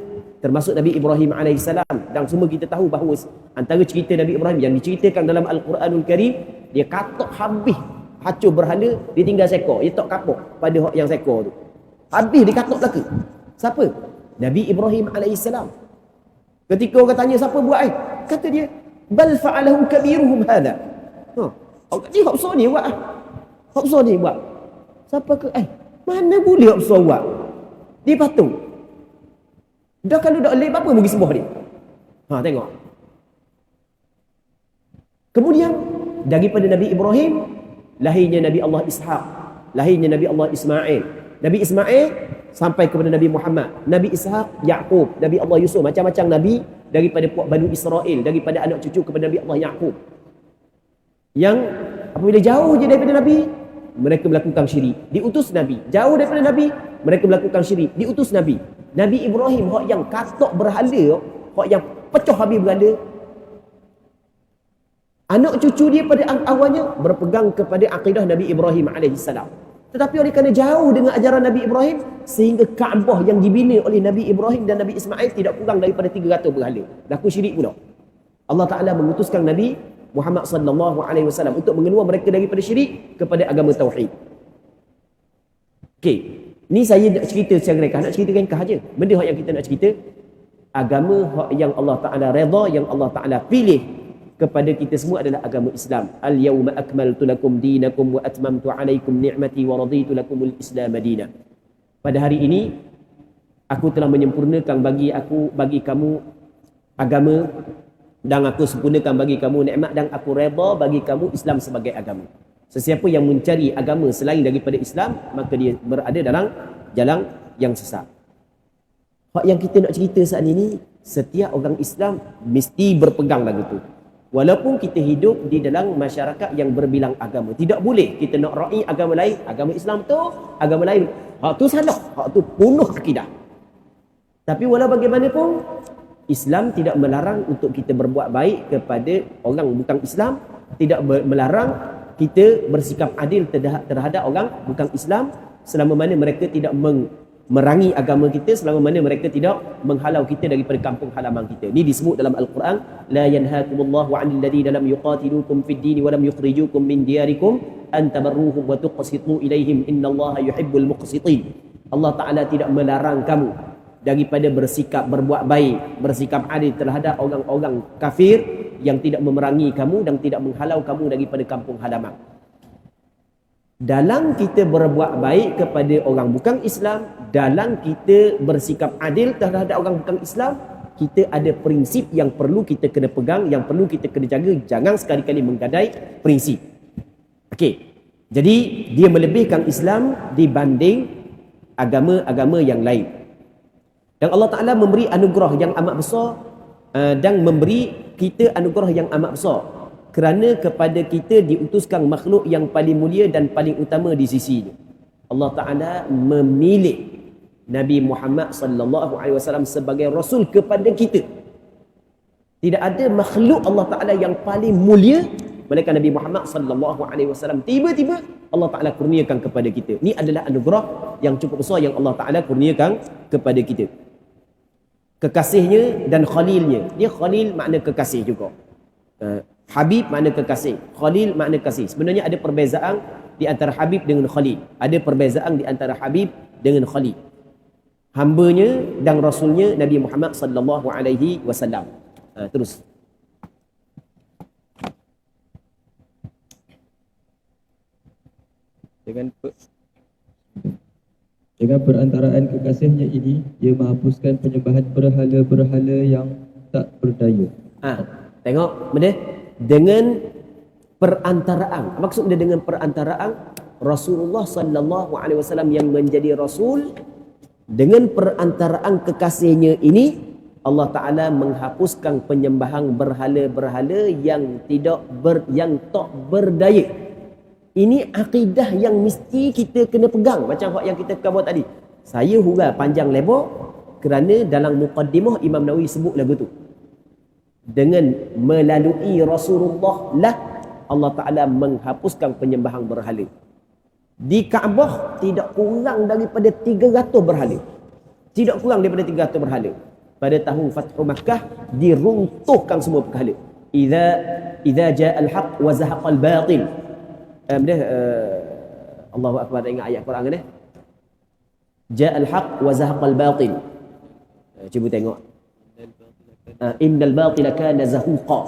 termasuk Nabi Ibrahim AS. Dan semua kita tahu bahawa antara cerita Nabi Ibrahim yang diceritakan dalam Al-Quranul Karim, dia katok habis hacur berhala, dia tinggal sekor, dia tak kapok pada hak yang sekor tu, habis dia katok belaka. Siapa? Nabi Ibrahim AS. Ketika orang tanya siapa buat kata dia, bal fa'alahu kabiruhum hadha. Orang kata hak besar ni buat. Hak besar ni buat. Siapa ke? Mana boleh hak besar buat? Dia patung. Dah kalau dah elok apa pergi sembah dia. Tengok. Kemudian daripada Nabi Ibrahim lahirnya Nabi Allah Ishaq, lahirnya Nabi Allah Ismail. Nabi Ismail sampai kepada Nabi Muhammad. Nabi Ishaq, Yaqub, Nabi Allah Yusuf, macam-macam nabi daripada puak Bani Israel, daripada anak cucu kepada Nabi Allah Yaqub. Yang apabila jauh je daripada Nabi, mereka melakukan syirik, diutus Nabi. Jauh daripada Nabi, mereka melakukan syirik, diutus Nabi. Nabi Ibrahim hak yang katok berhala, hak yang pecah habis berhala. Anak cucu dia pada awalnya berpegang kepada akidah Nabi Ibrahim AS. Tetapi oleh kerana jauh dengan ajaran Nabi Ibrahim, sehingga Kaabah yang dibina oleh Nabi Ibrahim dan Nabi Ismail tidak kurang daripada 300 berhala. Laku syirik pula. Allah Ta'ala mengutuskan Nabi Muhammad SAW untuk mengenua mereka daripada syirik kepada agama tauhid. Okey, ni saya nak cerita secara ringkas, nak cerita ringkas aja. Benda yang kita nak cerita, agama yang Allah Ta'ala redha, yang Allah Ta'ala pilih kepada kita semua adalah agama Islam. Al-yawma akmaltu lakum dinakum wa atmamtu alaikum ni'mati wa raditu lakumul Islam madina. Pada hari ini aku telah menyempurnakan bagi kamu agama, dan aku sempurnakan bagi kamu nikmat, dan aku redha bagi kamu Islam sebagai agama. Sesiapa yang mencari agama selain daripada Islam, maka dia berada dalam jalan yang sesat. Hak yang kita nak cerita saat ini, setiap orang Islam mesti berpegang lagu tu. Walaupun kita hidup di dalam masyarakat yang berbilang agama, tidak boleh kita nak ra'i agama lain, agama Islam tu, agama lain. Hak tu salah, hak tu bunuh akidah. Tapi walau bagaimanapun, Islam tidak melarang untuk kita berbuat baik kepada orang bukan Islam, tidak melarang kita bersikap adil terhadap orang bukan Islam, selama mana mereka tidak merangi agama kita, selama mana mereka tidak menghalau kita daripada kampung halaman kita. Ini disebut dalam Al-Quran, la yanhaakumullahu 'anil ladzina lam yuqatilukum fid din wa lam yukhrijukum min diyarikum an tabarruhum wa tuqsitu ilaihim innallaha yuhibbul muqsitin. Allah Taala tidak melarang kamu daripada berbuat baik, bersikap adil terhadap orang-orang kafir yang tidak memerangi kamu dan tidak menghalau kamu daripada kampung halaman. Dalam kita berbuat baik kepada orang bukan Islam, dalam kita bersikap adil terhadap orang bukan Islam, kita ada prinsip yang perlu kita kena pegang, yang perlu kita kena jaga. Jangan sekali-kali menggadai prinsip. Okey. Jadi dia melebihkan Islam dibanding agama-agama yang lain. Dan Allah Ta'ala memberi anugerah yang amat besar, dan memberi kita anugerah yang amat besar, kerana kepada kita diutuskan makhluk yang paling mulia dan paling utama di sisi-Nya. Allah Ta'ala memilih Nabi Muhammad SAW sebagai Rasul kepada kita. Tidak ada makhluk Allah Ta'ala yang paling mulia melainkan Nabi Muhammad SAW. Tiba-tiba Allah Ta'ala kurniakan kepada kita. Ini adalah anugerah yang cukup besar yang Allah Ta'ala kurniakan kepada kita. Kekasihnya dan khalilnya. Dia khalil makna kekasih juga. Habib makna kekasih, Khalil makna kasih. Sebenarnya ada perbezaan di antara Habib dengan Khalil. Ada perbezaan di antara Habib dengan Khalil. Hambanya dan Rasulnya Nabi Muhammad sallallahu alaihi wasallam. Terus. Dengan perantaraan kekasihnya ini, dia menghapuskan penyembahan berhala-berhala yang tak berdaya. Tengok benda? Dengan perantaraan. Maksudnya dengan perantaraan Rasulullah sallallahu alaihi wasallam yang menjadi rasul, dengan perantaraan kekasihnya ini Allah Taala menghapuskan penyembahan berhala-berhala yang yang tak berdaya. Ini akidah yang mesti kita kena pegang, macam yang kita buat tadi. Saya hurai panjang lebar kerana dalam muqaddimah Imam Nawawi sebut lagu tu. Dengan melalui Rasulullah lah Allah Ta'ala menghapuskan penyembahan berhala. Di Kaabah tidak kurang daripada 300 berhala. Tidak kurang daripada 300 berhala. Pada tahun Fathu Makkah diruntuhkan semua berhala. Idza jaa al-haq wa zahaqa al-batil. Allahu Akbar, ingat ayat Quran ni. Jaa al-haq wa zahaqa al-batil. Cuba tengok. Innal batila kana zahuqa.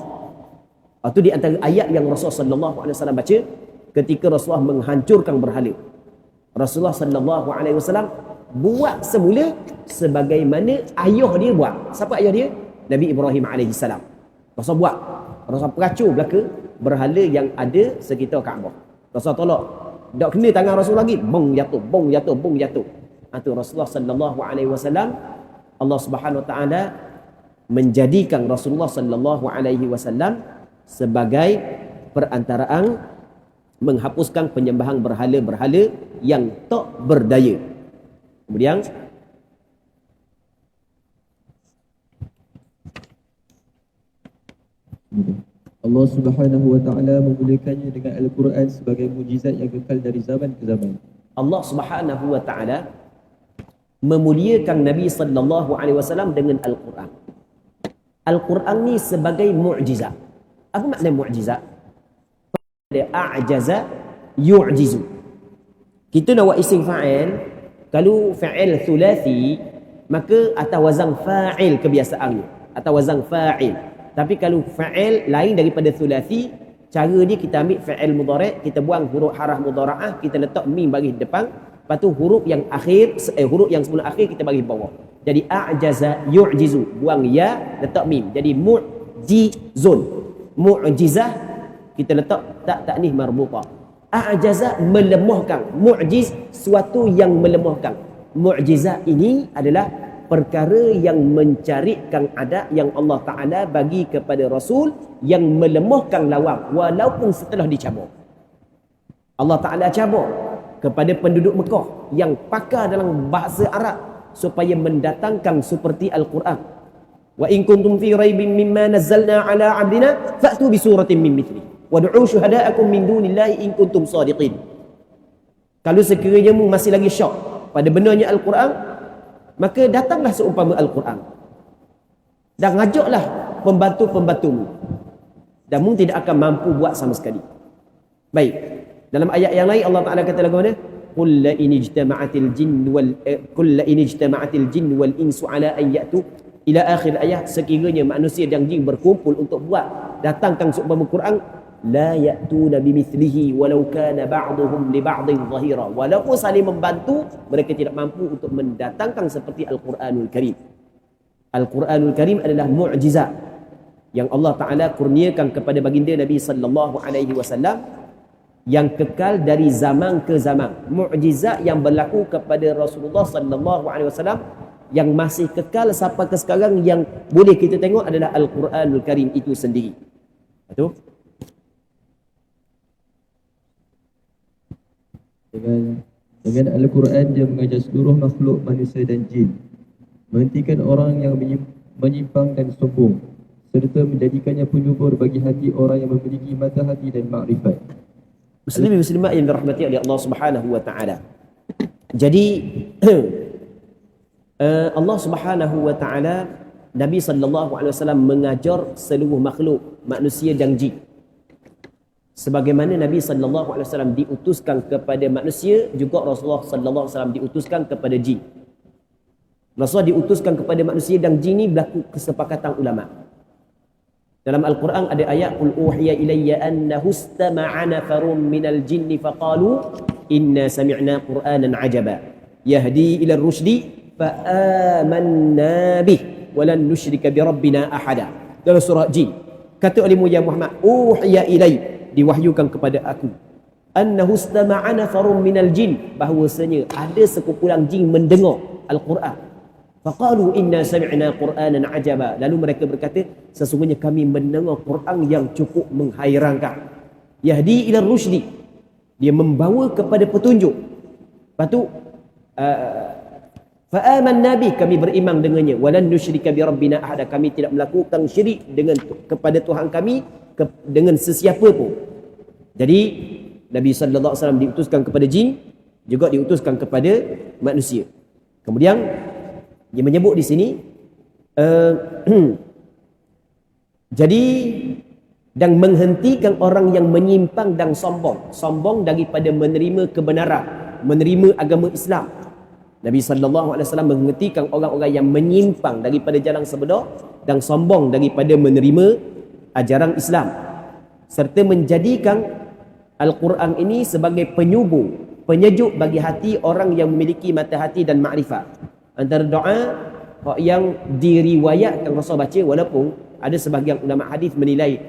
Itu di antara ayat yang Rasulullah sallallahu alaihi wasallam baca ketika Rasulullah menghancurkan berhala. Rasulullah sallallahu alaihi wasallam buat semula sebagaimana ayah dia buat. Siapa ayah dia? Nabi Ibrahim alaihi salam. Rasul buat. Rasul peracur belaka berhala yang ada sekitar Kaabah. Rasul tolak. Tak kena tangan Rasul lagi, bong jatuh, bong jatuh, bong jatuh. Itu Rasulullah sallallahu alaihi wasallam, Allah Subhanahu wa taala menjadikan Rasulullah sallallahu alaihi wasallam sebagai perantaraan menghapuskan penyembahan berhala-berhala yang tak berdaya. Kemudian Allah Subhanahu wa taala memuliakannya dengan Al-Quran sebagai mukjizat yang kekal dari zaman ke zaman. Allah Subhanahu wa taala memuliakan Nabi sallallahu alaihi wasallam dengan Al-Quran. Al-Quran ni sebagai mukjizat. Apa makna mukjizat? Dia a'jaza yu'jizu. Kita nak buat isim fa'il, kalau fa'il thulathi maka atas wazan fa'il kebiasaannya, atas wazan fa'il. Tapi kalau fa'il lain daripada thulathi, cara dia kita ambil fa'il mudhari', kita buang huruf harah mudhara'ah, kita letak mim bagi depan, lepas tu huruf yang akhir, huruf yang sebelum akhir kita bagi bawah. Jadi a'jaza yu'jizu, buang ya, letak mim. Jadi mu'jizun. Mu'jizah kita letak tak taknih marbutah. A'jaza melemahkan, mu'jiz suatu yang melemahkan. Mu'jizah ini adalah perkara yang mencarikan adab yang Allah Ta'ala bagi kepada Rasul yang melemahkan lawan walaupun setelah dicabut. Allah Ta'ala cabut kepada penduduk Mekah yang pakar dalam bahasa Arab supaya mendatangkan seperti Al-Quran. Wa in kuntum fi raibin mimma nazzalna ala 'abdina fa'tu bi suratin min mithli wad'u syuhada'akum min dunillahi in kuntum shadiqin. Kalau sekiranya mu masih lagi syok pada benarnya Al-Quran, maka datanglah seumpama Al-Quran dan ngajaklah pembantu-pembantumu, dan mu tidak akan mampu buat sama sekali. Baik, dalam ayat yang lain Allah Ta'ala kata lagu mana? Qul la in ijtama'atil jinn wal insu ala an ya'tu ila akhir ayat. Sekiranya manusia dan jin berkumpul untuk buat datangkan seumpama Quran, la ya'tuna bimithlihi walau kana ba'duhum li ba'din zahira. Walaupun saling membantu, mereka tidak mampu untuk mendatangkan seperti Al-Quranul Karim. Al-Quranul Karim adalah mukjizat yang Allah Ta'ala kurniakan kepada baginda Nabi sallallahu alaihi wasallam yang kekal dari zaman ke zaman. Mukjizat yang berlaku kepada Rasulullah sallallahu alaihi wasallam yang masih kekal sampai ke sekarang yang boleh kita tengok adalah Al-Quranul Karim itu sendiri. Betul? Dengan Al-Quran dia mengajar seluruh makhluk manusia dan jin, menghentikan orang yang menyimpang dan sombong, serta menjadikannya penyubur bagi hati orang yang memiliki mata hati dan makrifat. Muslimin muslimat yang dirahmati oleh Allah Subhanahu wa taala. Jadi Allah Subhanahu wa taala, Nabi sallallahu alaihi wasallam mengajar seluruh makhluk manusia dan jin. Sebagaimana Nabi sallallahu alaihi wasallam diutuskan kepada manusia, juga Rasulullah sallallahu alaihi wasallam diutuskan kepada jin. Rasulullah diutuskan kepada manusia dan jin ni berlaku kesepakatan ulama. Dalam Al-Quran ada ayat qul uhiya ilayya annahu istama'a nafarun minal jinni faqalu inna sami'na qur'anan ajaba yahdi ila ar-rusydi fa amanna bih wa lan nusyrika bi rabbina ahada. Dalam surah Jin kata oleh ya Muhammad, uhiya ilay, diwahyukan kepada aku, annahu istama'a nafarun minal jin, bahwasanya ada sekumpulan jin mendengar Al-Quran. Faqalu inna sami'na qur'anan ajaba, lalu mereka berkata sesungguhnya kami mendengar Quran yang cukup menghairankan. Yahdi ila rusydi, dia membawa kepada petunjuk. Lepas tu fa amanna bih, kami beriman dengannya, walan nusyrika bi rabbina ahada, kami tidak melakukan syirik dengan kepada Tuhan kami dengan sesiapa pun. Jadi Nabi sallallahu alaihi wasallam diutuskan kepada jin, juga diutuskan kepada manusia. Kemudian dia menyebut di sini jadi dan menghentikan orang yang menyimpang dan sombong daripada menerima kebenaran, menerima agama Islam. Nabi sallallahu alaihi wasallam menghentikan orang-orang yang menyimpang daripada jalan sebenar dan sombong daripada menerima ajaran Islam, serta menjadikan Al-Quran ini sebagai penyejuk bagi hati orang yang memiliki mata hati dan makrifat. Antara doa yang diriwayatkan Rasul baca, walaupun ada sebahagian ulama hadis menilai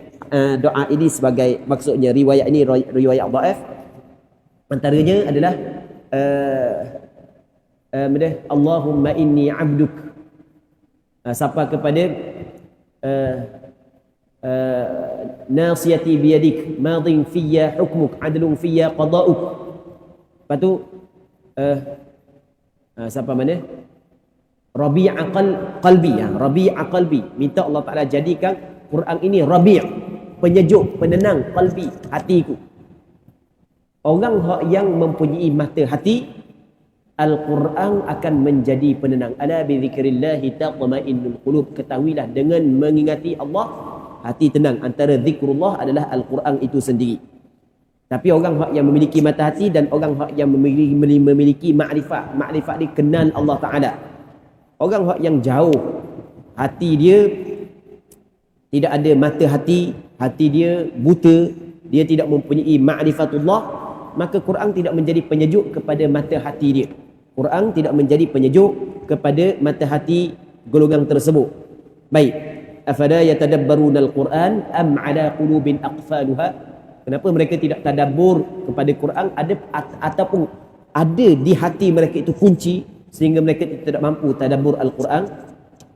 doa ini sebagai, maksudnya riwayat ini riwayat dhaif. Antaranya adalah Allahumma inni abduk, sampai kepada nasiyati biyadik madin fiyya hukmuk adlun fiyya qada'uk. Lepas tu sampai mana? Rabi'a qalbi, Rabi'a qalbi, minta Allah Ta'ala jadikan Quran ini Rabi', penyejuk, penenang qalbi, hatiku. Orang yang mempunyai mata hati, Al-Quran akan menjadi penenang. Ala bi dzikrillahi tatma'innul qulub. Ketahuilah, dengan mengingati Allah, hati tenang. Antara zikrullah adalah Al-Quran itu sendiri. Tapi orang yang memiliki mata hati dan orang yang memiliki makrifat, makrifat dia kenal Allah Ta'ala. Orang yang jauh, hati dia tidak ada mata hati, hati dia buta, dia tidak mempunyai ma'rifatullah, maka Quran tidak menjadi penyejuk kepada mata hati dia. Quran tidak menjadi penyejuk kepada mata hati golongan tersebut. Baik. Afala yatadabbaruna al-Quran am ala qulubin aqfaluha? Kenapa mereka tidak tadabbur kepada Quran, ataupun ada di hati mereka itu kunci sehingga mereka tidak mampu tadabbur Al-Quran?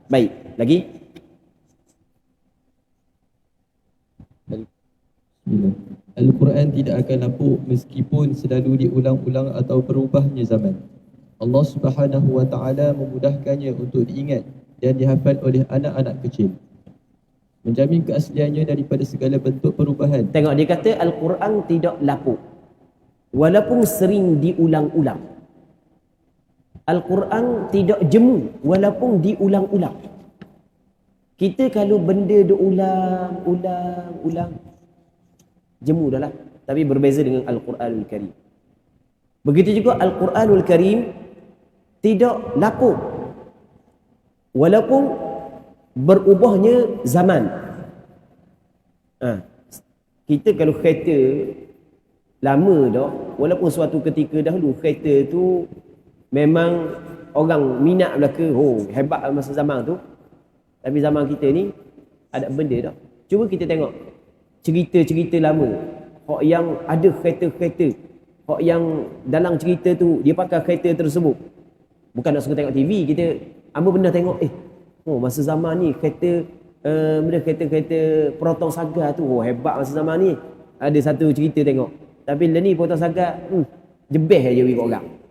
Baik, lagi. Al-Quran tidak akan lapuk meskipun selalu diulang-ulang atau berubahnya zaman. Allah Subhanahu wa Ta'ala memudahkannya untuk diingat dan dihafal oleh anak-anak kecil, menjamin keasliannya daripada segala bentuk perubahan. Tengok, dia kata Al-Quran tidak lapuk walaupun sering diulang-ulang. Al-Quran tidak jemu walaupun diulang-ulang. Kita kalau benda diulang-ulang, jemu dah lah. Tapi berbeza dengan Al-Quranul Karim. Begitu juga Al-Quranul Karim tidak lapuk walaupun berubahnya zaman. Kita kalau kereta lama dah, walaupun suatu ketika dahulu kereta tu memang orang minat belaka, hebat masa zaman tu, tapi zaman kita ni ada benda dah. Cuba kita tengok cerita-cerita lama, hak yang ada kereta-kereta, hak yang dalam cerita tu dia pakai kereta tersebut. Bukan nak suka tengok TV, kita hamba pernah tengok masa zaman ni kereta kereta-kereta Proton Saga tu hebat masa zaman ni. Ada satu cerita tengok. Tapi lah ni Proton Saga jebeh aja wi orang.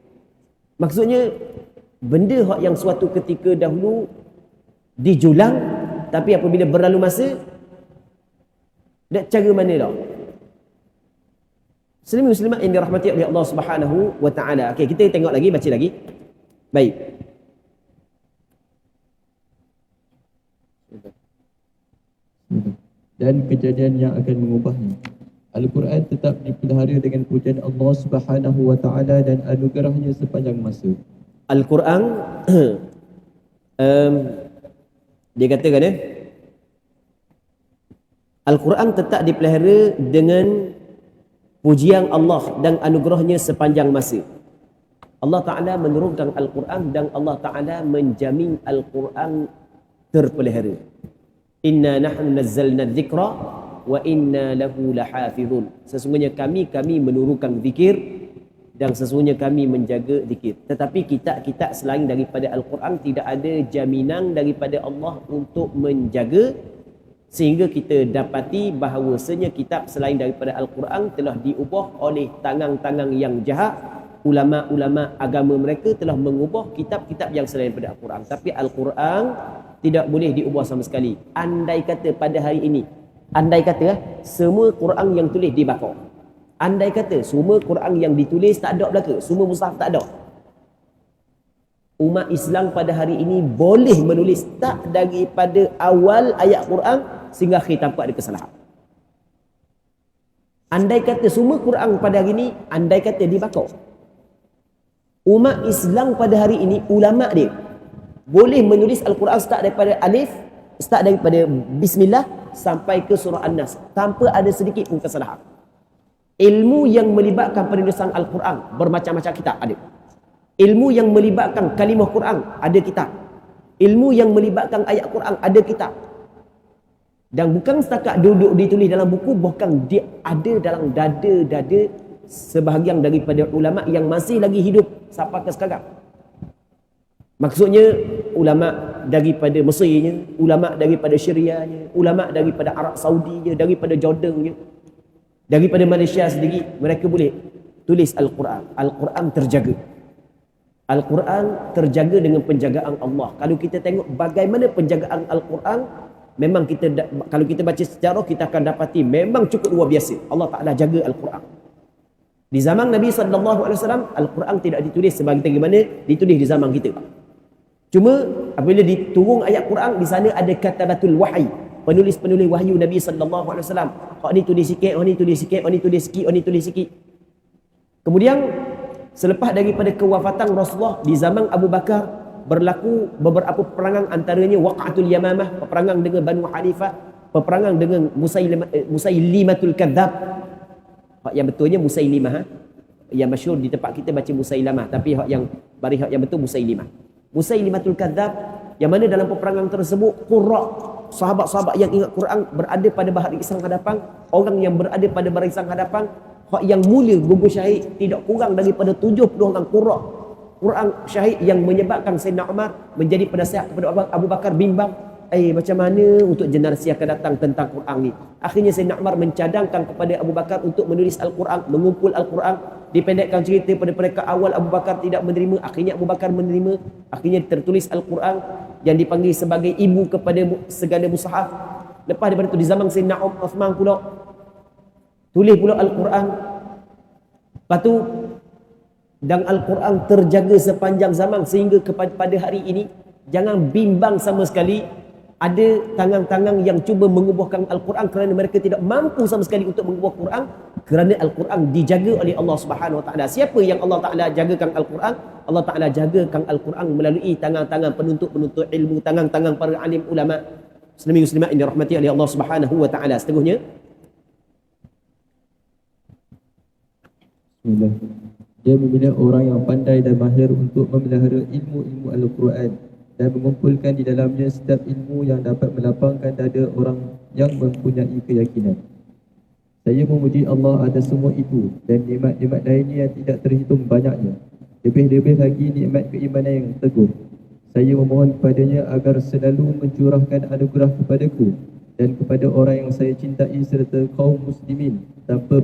Maksudnya benda hak yang suatu ketika dahulu dijulang, tapi apabila berlalu masa dak cara mana dah. Muslimin-muslimat yang dirahmati oleh Allah Subhanahu wa Ta'ala. Okey, kita tengok lagi, baca lagi. Baik. Dan kejadian yang akan mengubahnya. Al-Quran tetap dipelihara dengan pujian Allah Subhanahu wa Ta'ala dan anugerahnya sepanjang masa. Al-Quran dia katakan Al-Quran tetap dipelihara dengan pujian Allah dan anugerahnya sepanjang masa. Allah Ta'ala menurunkan Al-Quran dan Allah Ta'ala menjamin Al-Quran terpelihara. Inna nahnu nazzalna dzikra wa inna lahu lahafizun. Sesungguhnya kami menurunkan zikir dan sesungguhnya kami menjaga zikir. Tetapi kitab-kitab selain daripada Al-Quran tidak ada jaminan daripada Allah untuk menjaga, sehingga kita dapati bahawasanya kitab selain daripada Al-Quran telah diubah oleh tangan-tangan yang jahat. Ulama-ulama agama mereka telah mengubah kitab-kitab yang selain daripada Al-Quran. Tapi Al-Quran tidak boleh diubah sama sekali. Andai kata pada hari ini, andai kata semua Quran yang tulis dibakar, andai kata semua Quran yang ditulis tak ada belaka, semua mushaf tak ada, umat Islam pada hari ini boleh menulis tak daripada awal ayat Quran sehingga akhir tanpa ada kesalahan. Andai kata semua Quran pada hari ini, andai kata dibakar, umat Islam pada hari ini, ulama dia boleh menulis Al-Quran start daripada alif, start daripada bismillah sampai ke surah An-Nas tanpa ada sedikit pun kesalahan. Ilmu yang melibatkan penulisan Al-Quran bermacam-macam kitab ada. Ilmu yang melibatkan kalimah Quran ada kitab. Ilmu yang melibatkan ayat Quran ada kitab. Dan bukan setakat duduk ditulis dalam buku, bahkan dia ada dalam dada-dada sebahagian daripada ulama yang masih lagi hidup sampai ke sekarang. Maksudnya ulama daripada Mesirnya, ulama daripada Syrianya, ulama daripada Arab Saudinya, daripada Jordannya, daripada Malaysia sendiri, mereka boleh tulis Al-Quran. Al-Quran terjaga. Al-Quran terjaga dengan penjagaan Allah. Kalau kita tengok bagaimana penjagaan Al-Quran, memang kalau kita baca sejarah, kita akan dapati memang cukup luar biasa. Allah Ta'ala jaga Al-Quran. Di zaman Nabi SAW, Al-Quran tidak ditulis sebagaimana ditulis di zaman kita. Cuma apabila diturun ayat Quran, di sana ada katabatul wahyi, penulis-penulis wahyu Nabi SAW. Hak ni tulis sikit, hak ni tulis sikit, hak ni tulis sikit, hak ni tulis sikit. Kemudian selepas daripada kewafatan Rasulullah, di zaman Abu Bakar berlaku beberapa peperangan, antaranya Waqatul Yamamah, peperangan dengan Banu Hanifah, peperangan dengan Musailimatul Kadzab. Hak yang betulnya Musailimah, yang masyhur di tempat kita baca Musailamah, tapi hak yang betul Musailimah. Musailimatul Kadzab, yang mana dalam peperangan tersebut qurra, sahabat-sahabat yang ingat Quran berada pada barisan hadapan, orang yang berada pada barisan hadapan, hak yang mulia gugur syahid tidak kurang daripada 70 orang qurra Quran syahid, yang menyebabkan Sayyidina Umar menjadi penasihat kepada Abu Bakar, bimbang macam mana untuk generasi akan datang tentang Quran ni. Akhirnya Sayyidina Umar mencadangkan kepada Abu Bakar untuk menulis Al-Quran, mengumpul Al-Quran. Dipendekkan cerita, pada mereka awal Abu Bakar tidak menerima, akhirnya Abu Bakar menerima, akhirnya tertulis Al-Quran yang dipanggil sebagai ibu kepada segala mushaf. Lepas daripada itu, di zaman Sayyidina Uthman pula tulis pula Al-Quran. Lepas tu, dan Al-Quran terjaga sepanjang zaman sehingga pada hari ini. Jangan bimbang sama sekali ada tangan-tangan yang cuba mengubuhkan Al-Quran kerana mereka tidak mampu sama sekali untuk mengubah Quran, kerana Al-Quran dijaga oleh Allah Subhanahu Wa Taala. Siapa yang Allah Taala jagakan Al-Quran? Allah Taala jagakan Al-Quran melalui tangan-tangan penuntut-penuntut ilmu, tangan-tangan para alim ulama. Muslimin-muslimat yang dirahmati oleh Allah Subhanahu Wa Taala. Seterusnya, Bismillah. Dia memilih orang yang pandai dan mahir untuk memelihara ilmu-ilmu Al-Quran dan mengumpulkan di dalamnya setiap ilmu yang dapat melapangkan dada orang yang mempunyai keyakinan. Saya memuji Allah atas semua itu dan nikmat-nikmat lainnya yang tidak terhitung banyaknya. Lebih-lebih lagi nikmat keimanan yang teguh. Saya memohon kepadanya agar selalu mencurahkan anugerah kepadaku dan kepada orang yang saya cintai serta kaum muslimin tanpa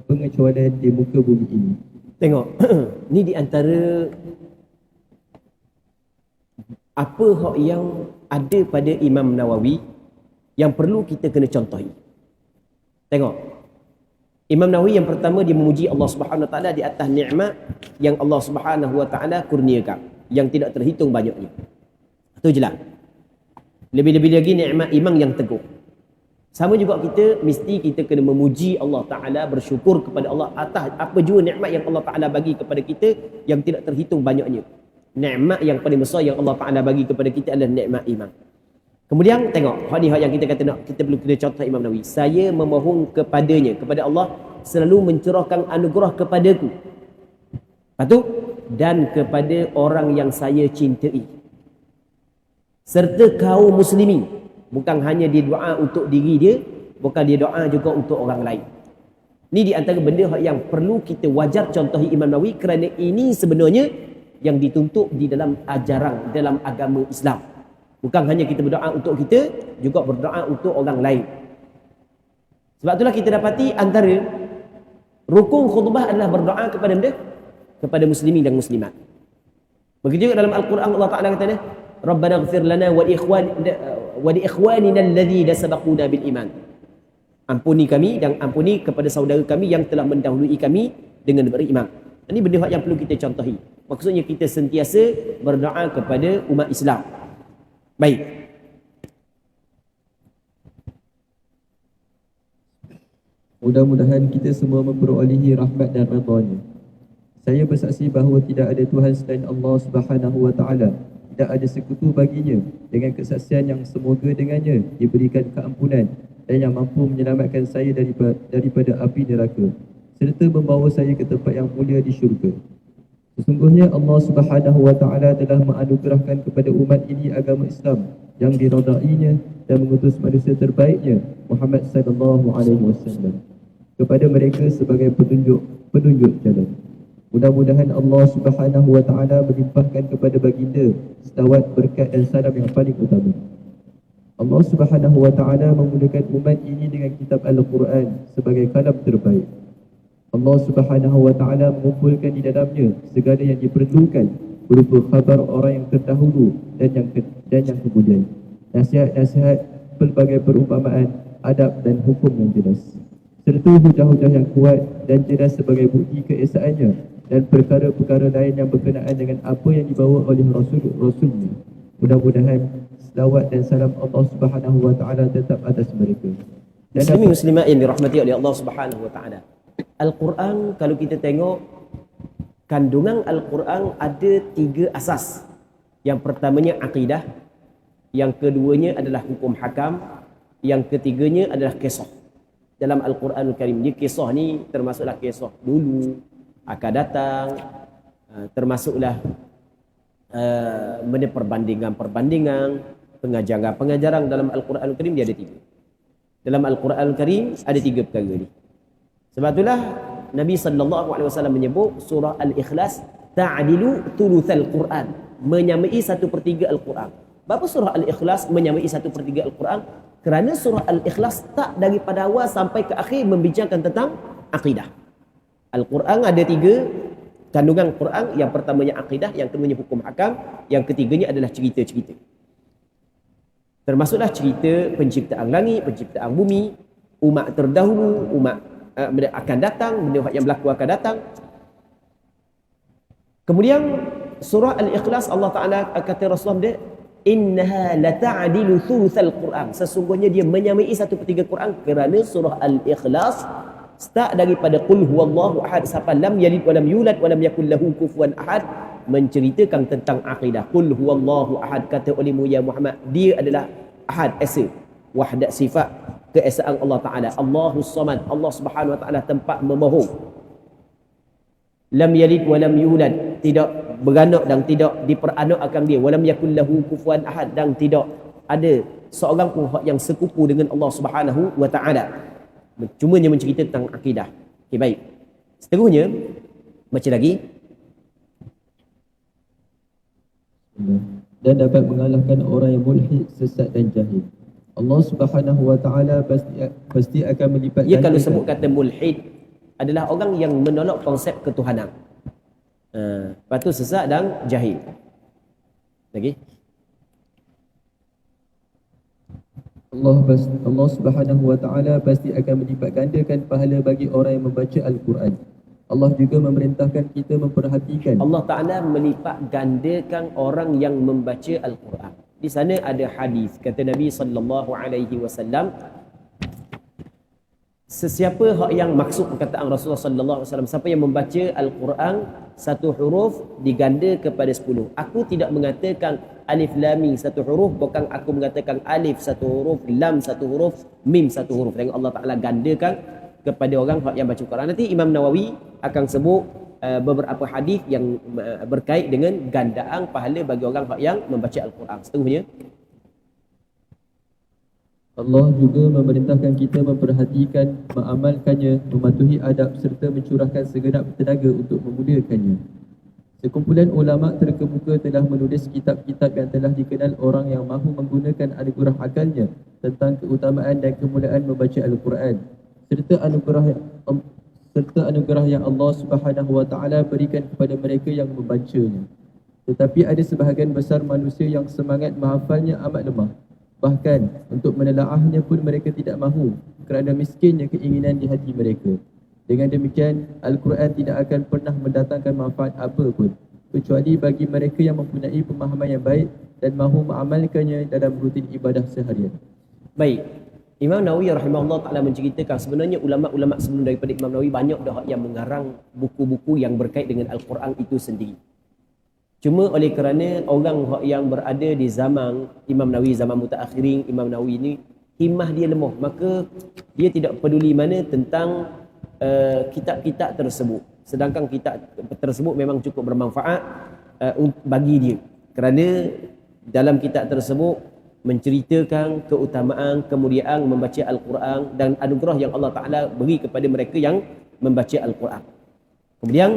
pengecualian di muka bumi ini. tengok ni di antara apa hak yang ada pada Imam Nawawi yang perlu kita kena contohi. Tengok, Imam Nawawi yang pertama dia memuji Allah Subhanahu Wa Taala di atas nikmat yang Allah Subhanahu Wa Taala kurniakan yang tidak terhitung banyaknya. Itu jelas. Lebih-lebih lagi nikmat iman yang teguh. Sama juga kita kena memuji Allah Ta'ala, bersyukur kepada Allah atas apa jua nikmat yang Allah Ta'ala bagi kepada kita yang tidak terhitung banyaknya. Nikmat yang paling besar yang Allah Ta'ala bagi kepada kita adalah nikmat iman. Kemudian tengok hadis yang kita kata kita perlu kena contoh Imam Nawawi. Saya memohon kepadanya, kepada Allah, selalu mencurahkan anugerah kepadaku. Lepas tu, dan kepada orang yang saya cintai, serta kaum muslimin. Bukan hanya dia doa untuk diri dia, bukan dia doa juga untuk orang lain. Ini di antara benda yang perlu kita wajar contohi Imam Nawawi, kerana ini sebenarnya yang dituntut di dalam ajaran dalam agama Islam. Bukan hanya kita berdoa untuk kita, juga berdoa untuk orang lain. Sebab itulah kita dapati antara rukun khutbah adalah berdoa kepada benda, kepada muslimin dan muslimat. Begitu juga dalam Al-Quran Allah Ta'ala kata, Rabbana ighfir lana wa li ikhwanina alladhina sabaquna bil iman. Ampuni kami dan ampuni kepada saudara kami yang telah mendahului kami dengan beriman. Ini benda yang perlu kita contohi. Maksudnya kita sentiasa berdoa kepada umat Islam. Baik. Mudah-mudahan kita semua memperolehi rahmat dan redha-Nya. Saya bersaksi bahawa tidak ada Tuhan selain Allah Subhanahu Wa Taala. Tidak ada sekutu baginya, dengan kesaksian yang semoga dengannya diberikan keampunan dan yang mampu menyelamatkan saya daripada api neraka. serta membawa saya ke tempat yang mulia di syurga. Sesungguhnya Allah Subhanahu wa taala telah menganugerahkan kepada umat ini agama Islam yang diridainya dan mengutus manusia terbaiknya Muhammad sallallahu alaihi wasallam kepada mereka sebagai petunjuk jalan. Mudah-mudahan Allah Subhanahu wa taala melimpahkan kepada baginda selawat, berkat dan salam yang paling utama. Allah Subhanahu wa taala memulakan umat ini dengan kitab Al-Quran sebagai kalam terbaik. Allah Subhanahu wa taala mengumpulkan di dalamnya segala yang diperlukan berupa khabar orang yang terdahulu dan yang kemudian, nasihat-nasihat, pelbagai perumpamaan, adab dan hukum yang jelas, serta hujah-hujah yang kuat dan jelas sebagai bukti keesaannya dan perkara-perkara lain yang berkenaan dengan apa yang dibawa oleh Rasulnya. Mudah-mudahan selawat dan salam Allah Subhanahu wa taala tetap atas mereka. Muslimin muslimat yang dirahmati oleh Allah Subhanahu wa taala. Al-Quran, kalau kita tengok kandungan Al-Quran ada 3 asas. Yang pertamanya akidah, yang keduanya adalah hukum hakam, yang ketiganya adalah kisah. Dalam Al-Quranul Karim ni, kisah ni termasuklah kisah dulu, akan datang, termasuklah perbandingan, pengajaran dalam Al-Quranul Karim dia ada 3. Dalam Al-Quranul Karim ada 3 perkara ni. Sebab itulah Nabi SAW menyebut surah Al-Ikhlas ta'adilu thuluthal Quran, menyamai 1/3 Al-Quran. Kenapa surah Al-Ikhlas menyamai 1/3 Al-Quran? Kerana surah Al-Ikhlas tak daripada awal sampai ke akhir membincangkan tentang akidah. Al-Quran ada 3 kandungan Quran. Yang pertamanya akidah, yang keduanya hukum hakam, yang ketiganya adalah cerita-cerita. Termasuklah cerita penciptaan langit, penciptaan bumi, umat terdahulu, umat akan datang, benda yang berlaku akan datang. Kemudian surah Al-Ikhlas, Allah Ta'ala kata Rasulullah dia, innaha lata'adilu thuluthal Quran, sesungguhnya dia menyamai 1/3 Quran, kerana surah Al-Ikhlas start daripada qul huwallahu ahad sampai lam yalid walam yulad walam yakul lahu kufuwan ahad, menceritakan tentang akidah. Qul huwallahu ahad, kata olehmu ya Muhammad, dia adalah ahad, esa, wahdat sifat, keesaan Allah Ta'ala. Allahus Samad, Allah Subhanahu wa Ta'ala tempat memohon. Lam yalid walam yulad, tidak beranak dan tidak diperanakkan dia. Walam yakul lahu kufuwan ahad, dan tidak ada seorang pun yang sekupu dengan Allah Subhanahu wa Ta'ala. Cumanya mencerita tentang akidah. Okey, baik. Seterusnya baca lagi. Dan dapat mengalahkan orang yang mulhid, sesat dan jahil. Allah Subhanahu wa taala pasti akan melipat gandakan. Kalau sebut kata mulhid adalah orang yang menolak konsep ketuhanan. Lepas tu sesat dan jahil. Lagi. Allah Subhanahu wa taala pasti akan melipat gandakan pahala bagi orang yang membaca Al-Quran. Allah juga memerintahkan kita memperhatikan. Allah Ta'ala melipat gandakan orang yang membaca Al-Quran. Di sana ada hadis, kata Nabi SAW, sesiapa yang maksud perkataan Rasulullah SAW, siapa yang membaca Al-Quran 1 huruf diganda kepada 10. Aku tidak mengatakan alif lam mim 1 huruf, bukan aku mengatakan alif 1 huruf, lam 1 huruf, mim 1 huruf. Tengok Allah Ta'ala gandakan kepada orang yang baca Quran. Nanti Imam Nawawi akan sebut beberapa hadis yang berkait dengan gandaan pahala bagi orang yang membaca Al-Quran. Seterusnya, Allah juga memerintahkan kita memperhatikan, mengamalkannya, mematuhi adab serta mencurahkan segenap tenaga untuk memuliakannya. Sekumpulan ulama terkemuka telah menulis kitab-kitab yang telah dikenal orang yang mahu menggunakan anugerah akalnya tentang keutamaan dan kemuliaan membaca Al-Quran, serta anugerah yang Allah Subhanahu wa taala berikan kepada mereka yang membacanya. Tetapi ada sebahagian besar manusia yang semangat menghafalnya amat lemah. Bahkan untuk menelaahnya pun mereka tidak mahu kerana miskinnya keinginan di hati mereka. Dengan demikian, Al-Quran tidak akan pernah mendatangkan manfaat apa pun, kecuali bagi mereka yang mempunyai pemahaman yang baik dan mahu mengamalkannya dalam rutin ibadah seharian. Baik. Imam Nawawi rahimahullah ta'ala menceritakan sebenarnya ulama-ulama sebelum daripada Imam Nawawi banyak dah yang mengarang buku-buku yang berkait dengan Al-Quran itu sendiri. Cuma oleh kerana orang yang berada di zaman Imam Nawawi, zaman mutaakhirin, Imam Nawawi ini himmah dia lemah, maka dia tidak peduli mana tentang kitab-kitab tersebut. Sedangkan kitab tersebut memang cukup bermanfaat bagi dia. Kerana dalam kitab tersebut menceritakan keutamaan, kemuliaan membaca Al-Quran dan anugerah yang Allah Ta'ala beri kepada mereka yang membaca Al-Quran. Kemudian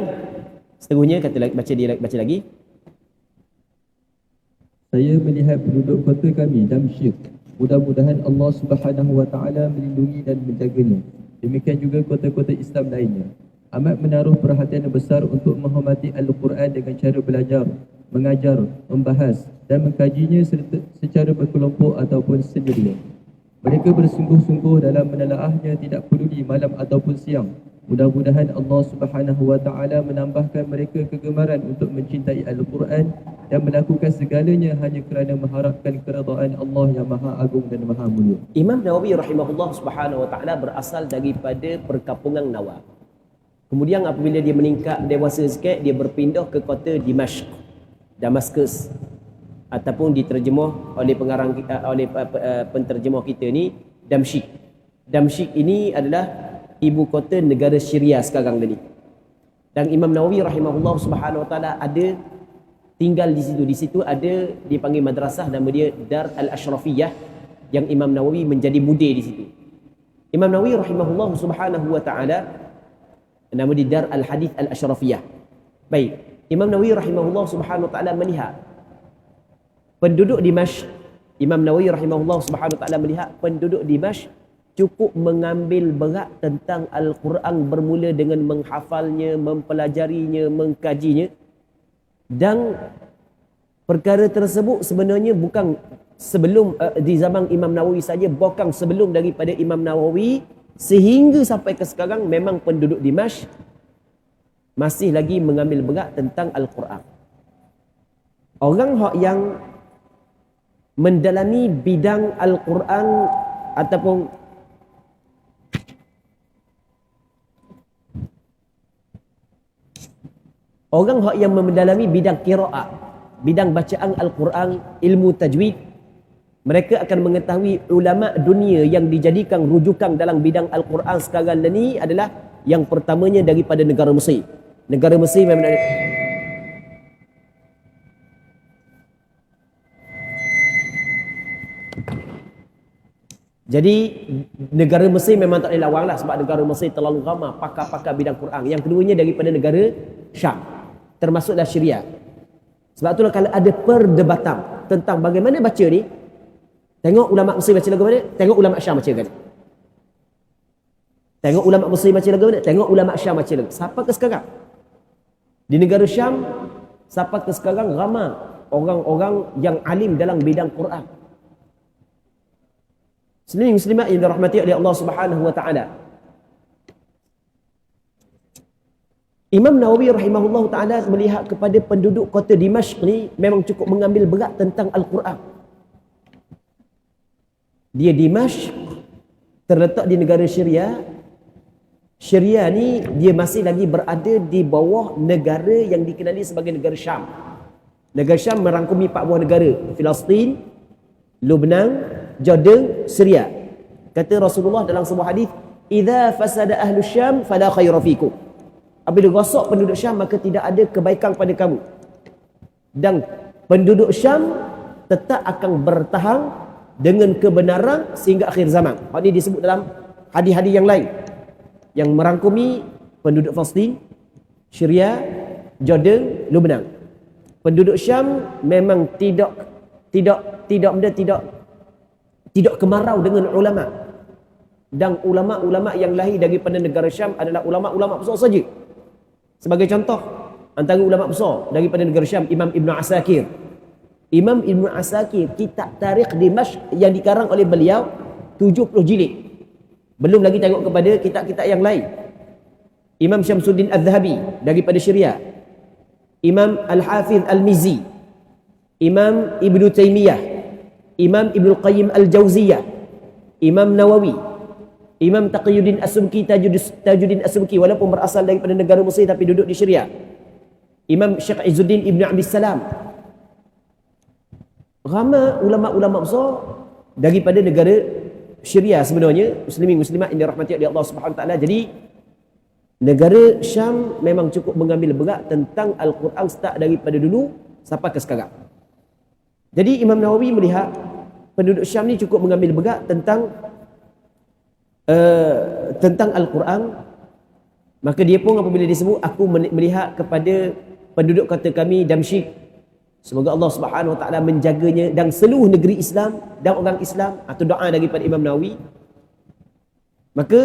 seterusnya baca lagi. Saya melihat penduduk kota kami, Damsyik. Mudah-mudahan Allah Subhanahu wa Ta'ala melindungi dan menjaganya. Demikian juga kota-kota Islam lainnya. Amat menaruh perhatian besar untuk menghormati Al-Quran dengan cara belajar, mengajar, membahas dan mengkajinya secara berkelompok ataupun sendirian. Mereka bersungguh-sungguh dalam menelaahnya tidak peduli malam ataupun siang. Mudah-mudahan Allah Subhanahu wa Ta'ala menambahkan mereka kegemaran untuk mencintai Al-Quran dan melakukan segalanya hanya kerana mengharapkan keridaan Allah yang Maha Agung dan Maha Mulia. Imam Nawawi rahimahullah Subhanahu wa Ta'ala berasal daripada perkampungan Nawaw. Kemudian apabila dia meningkat dewasa sikit, dia berpindah ke kota Dimashq, Damaskus, ataupun diterjemah oleh pengarang penterjemah kita ni Damsyik. Damsyik ini adalah ibu kota negara Syria sekarang ni. Dan Imam Nawawi rahimahullah Subhanahu wa Ta'ala ada tinggal di situ. Di situ ada dipanggil madrasah, nama dia Dar Al-Ashrafiyah, yang Imam Nawawi menjadi mudir di situ. Imam Nawawi rahimahullah Subhanahu wa Ta'ala nama dia Dar Al-Hadith Al-Ashrafiyah. Baik, Imam Nawawi rahimahullah Subhanahu wa Ta'ala melihat penduduk Dimashq. Imam Nawawi rahimahullah Subhanahu wa Ta'ala melihat penduduk Dimashq cukup mengambil berat tentang Al-Quran, bermula dengan menghafalnya, mempelajarinya, mengkajinya. Dan perkara tersebut sebenarnya bukan sebelum di zaman Imam Nawawi saja, bahkan sebelum daripada Imam Nawawi sehingga sampai ke sekarang memang penduduk Dimashq masih lagi mengambil berat tentang Al-Quran. Orang yang mendalami bidang Al-Quran ataupun orang yang mendalami bidang qiraat, bidang bacaan Al-Quran, ilmu tajwid, mereka akan mengetahui ulama dunia yang dijadikan rujukan dalam bidang Al-Quran sekarang ini adalah yang pertamanya daripada negara Mesir. Negara Mesir memang jadi negara Mesir memang tak boleh lawan lah, sebab negara Mesir terlalu ramai pakar-pakar bidang Quran. Yang keduanya daripada negara Syam, termasuklah Syria. Sebab itulah kalau ada perdebatan tentang bagaimana baca ni, tengok ulama Mesir baca lagu mana, tengok ulama Syam baca lagu mana. Tengok ulama Mesir baca lagu mana, tengok ulama Syam baca lagu. Sampai ke sekarang di negara Syam, sampai ke sekarang ramai orang-orang yang alim dalam bidang Quran. Muslimat yang dirahmati oleh Allah Subhanahu wa Ta'ala. Imam Nawawi rahimahullah ta'ala melihat kepada penduduk kota Dimashq ni memang cukup mengambil berat tentang Al-Quran. Dia Dimashq terletak di negara Syria. Syria ni dia masih lagi berada di bawah negara yang dikenali sebagai negara Syam. Negara Syam merangkumi 4 buah negara: Palestin, Lebanon, Jordan, Syria. Kata Rasulullah dalam sebuah hadis, "Idza fasada ahlu Syam fala khaira fikum." Apabila rosak penduduk Syam, maka tidak ada kebaikan pada kamu. Dan penduduk Syam tetap akan bertahan dengan kebenaran sehingga akhir zaman. Hal ini disebut dalam hadis-hadis yang lain yang merangkumi penduduk Palestin, Syria, Jordan, Lebanon. Penduduk Syam memang tidak kemarau dengan ulama. Dan ulama-ulama yang lahir daripada negara Syam adalah ulama-ulama besar saja. Sebagai contoh, antara ulama besar daripada negara Syam, Imam Ibn Asakir. Imam Ibn Asakir, kitab Tarikh Dimashq yang dikarang oleh beliau 70 jilid. Belum lagi tengok kepada kitab-kitab yang lain. Imam Syamsuddin Al-Zahabi daripada Syria. Imam Al-Hafiz Al-Mizzi. Imam Ibn Taymiyah. Imam Ibn Qayyim Al-Jawziyah, Imam Nawawi, Imam Taqiyuddin As-Subki, Tajuddin As-Subki, walaupun berasal daripada negara Mesir tapi duduk di Syria. Imam Syekh Izzuddin Ibn Abdis Salam. Ramai ulama-ulama besar daripada negara Syria sebenarnya, muslimin muslimat yang dirahmati oleh Allah Subhanahu wa taala. Jadi Negara Syam memang cukup mengambil berat tentang Al-Quran start daripada dulu sampai ke sekarang. Jadi Imam Nawawi melihat penduduk Syam ni cukup mengambil berat tentang Al-Quran. Maka dia pun apabila disebut, aku melihat kepada penduduk kota kami Damsyik, semoga Allah Subhanahu Wa Taala menjaganya dan seluruh negeri Islam dan orang Islam. Atau doa daripada Imam Nawawi. Maka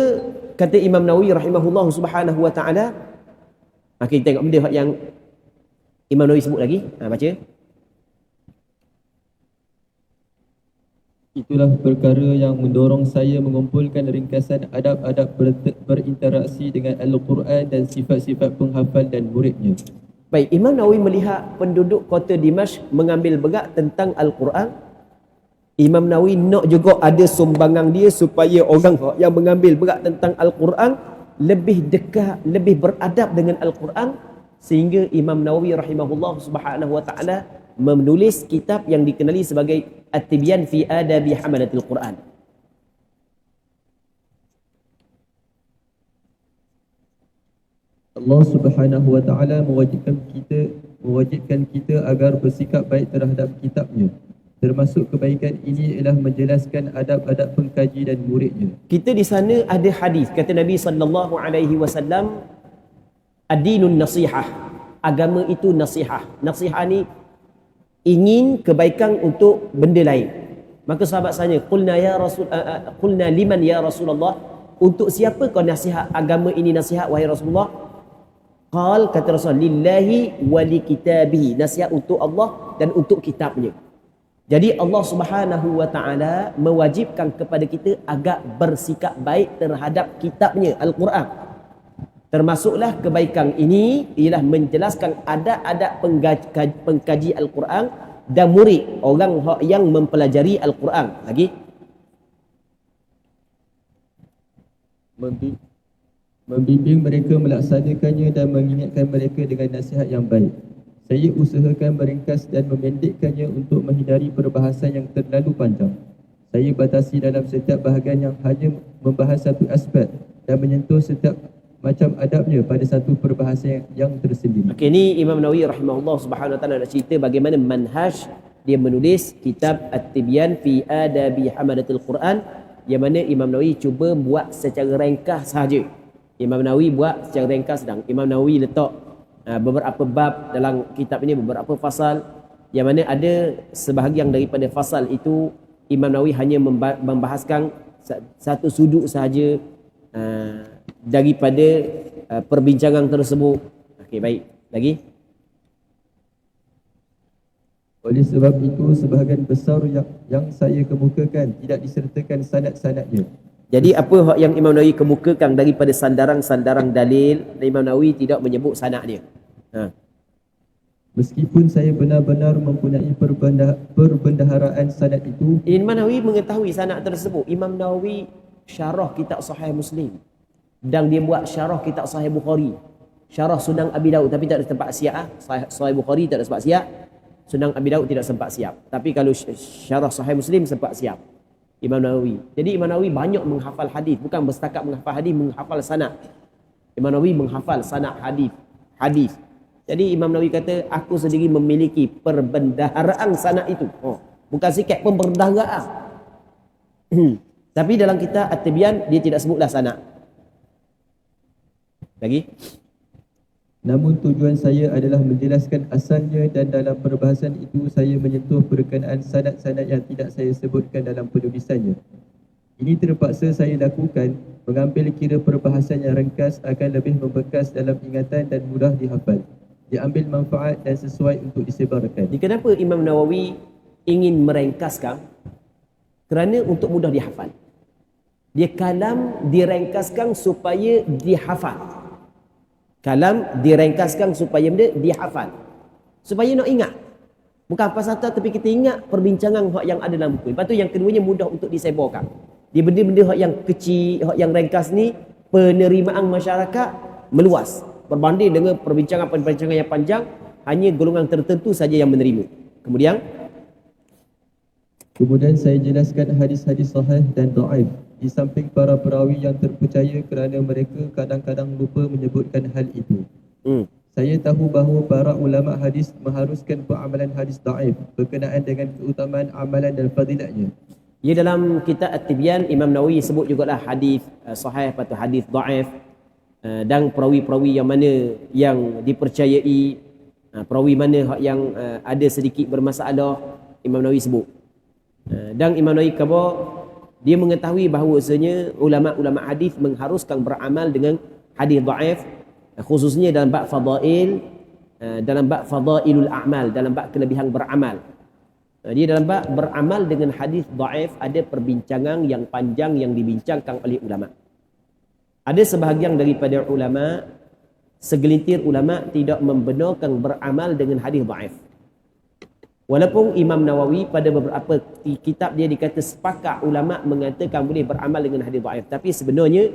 kata Imam Nawawi rahimahullah subhanahu wa ta'ala, kita tengok benda yang Imam Nawawi sebut lagi. Baca. Itulah perkara yang mendorong saya mengumpulkan ringkasan adab-adab berinteraksi dengan Al-Quran dan sifat-sifat penghafal dan muridnya. Baik, Imam Nawawi melihat penduduk kota Dimashq mengambil berat tentang Al-Quran. Imam Nawawi nak juga ada sumbangan dia supaya orang yang mengambil berat tentang Al-Quran lebih dekat, lebih beradab dengan Al-Quran, sehingga Imam Nawawi rahimahullah subhanahu wa ta'ala menulis kitab yang dikenali sebagai At-Tibyan fi Adabi Hamalatil Quran. Allah Subhanahu wa taala mewajibkan kita agar bersikap baik terhadap kitabnya. Termasuk kebaikan ini ialah menjelaskan adab-adab pengkaji dan muridnya. Kita di sana ada hadis kata Nabi sallallahu alaihi wasallam, ad-dinun nasihah. Agama itu nasihah. Nasihah ni ingin kebaikan untuk benda lain. Maka sahabat tanya, qulna liman ya Rasulullah, untuk siapa kau nasihat agama ini nasihat wahai Rasulullah? Qal, kata Rasul, lillahi wa li kitabihi, nasihat untuk Allah dan untuk kitabnya. Jadi Allah Subhanahu wa taala mewajibkan kepada kita agar bersikap baik terhadap kitabnya Al-Quran. Termasuklah kebaikan ini ialah menjelaskan adab-adab pengkaji Al-Quran dan murid, orang yang mempelajari Al-Quran. Lagi membimbing mereka melaksanakannya dan mengingatkan mereka dengan nasihat yang baik. Saya usahakan meringkas dan memendekkannya untuk menghindari perbahasan yang terlalu panjang. Saya batasi dalam setiap bahagian yang hanya membahas satu aspek dan menyentuh setiap macam adabnya pada satu perbahasan yang tersendiri. Okey, ni Imam Nawawi rahimahullah subhanahu wa taala nak cerita bagaimana manhaj dia menulis kitab At-Tibyan fi Adabi Hamalatil Quran, yang mana Imam Nawawi cuba buat secara ringkas sahaja. Imam Nawawi buat secara ringkas, dan Imam Nawawi letak beberapa bab dalam kitab ini, beberapa fasal, yang mana ada sebahagian daripada fasal itu Imam Nawawi hanya membahaskan satu sudut sahaja daripada perbincangan tersebut. Okey, baik. Lagi? Oleh sebab itu, sebahagian besar yang saya kemukakan tidak disertakan sanad-sanadnya. Jadi apa yang Imam Nawawi kemukakan daripada sandaran-sandaran dalil, Imam Nawawi tidak menyebut sanad dia. Meskipun saya benar-benar mempunyai perbendaharaan sanad itu, Imam Nawawi mengetahui sanad tersebut. Imam Nawawi syarah kitab Sahih Muslim, dan dia buat syarah kitab Sahih Bukhari, syarah Sunan Abi Daud, tapi tak ada tempat siap. Sahih Bukhari tak ada sempat siap, Sunan Abi Daud tidak sempat siap. Tapi kalau syarah Sahih Muslim sempat siap Imam Nawawi. Jadi Imam Nawawi banyak menghafal hadis, bukan bersetakat menghafal hadis, menghafal sanad. Imam Nawawi menghafal sanad hadis. Jadi Imam Nawawi kata, aku sendiri memiliki perbendaharaan sanad itu. Bukan sikit perbendaharaan. Tapi dalam kitab At-Tibyan dia tidak sebutlah sanad. Lagi? Namun tujuan saya adalah menjelaskan asalnya, dan dalam perbahasan itu saya menyentuh berkenaan sanad-sanad yang tidak saya sebutkan dalam penulisannya. Ini terpaksa saya lakukan, mengambil kira perbahasan yang ringkas akan lebih membekas dalam ingatan dan mudah dihafal, diambil manfaat dan sesuai untuk disebarkan. Jadi kenapa Imam Nawawi ingin meringkaskan? Kerana untuk mudah dihafal. Dia kalam direngkaskan supaya dihafal. Kalam direngkaskan supaya benda dihafal, supaya nak ingat. Bukan apa sahaja, tapi kita ingat perbincangan yang ada dalam buku. Lepas tu yang keduanya mudah untuk disebarkan. Dia benda-benda yang kecil, yang ringkas ni, penerimaan masyarakat meluas berbanding dengan perbincangan yang panjang, hanya golongan tertentu saja yang menerima. Kemudian saya jelaskan hadis-hadis sahih dan dhaif di samping para perawi yang terpercaya kerana mereka kadang-kadang lupa menyebutkan hal itu. Saya tahu bahawa para ulama hadis mengharuskan peramalan hadis daif berkenaan dengan keutamaan amalan dan fadilatnya. Ya, dalam kitab At-Tibyan, Imam Nawawi sebut jugalah hadis sahih atau hadis daif, dan perawi-perawi yang mana yang dipercayai, perawi mana yang ada sedikit bermasalah, Imam Nawawi sebut. Dan Imam Nawawi kata dia mengetahui bahawasanya ulama-ulama hadis mengharuskan beramal dengan hadis daif, khususnya dalam bab fadail, dalam bab fadailul a'mal, dalam bab kelebihan beramal. Dia dalam bab beramal dengan hadis daif ada perbincangan yang panjang yang dibincangkan oleh ulama. Ada sebahagian daripada ulama, segelintir ulama tidak membenarkan beramal dengan hadis daif. Walaupun Imam Nawawi pada beberapa kitab dia dikata sepakat ulama mengatakan boleh beramal dengan hadis daif, tapi sebenarnya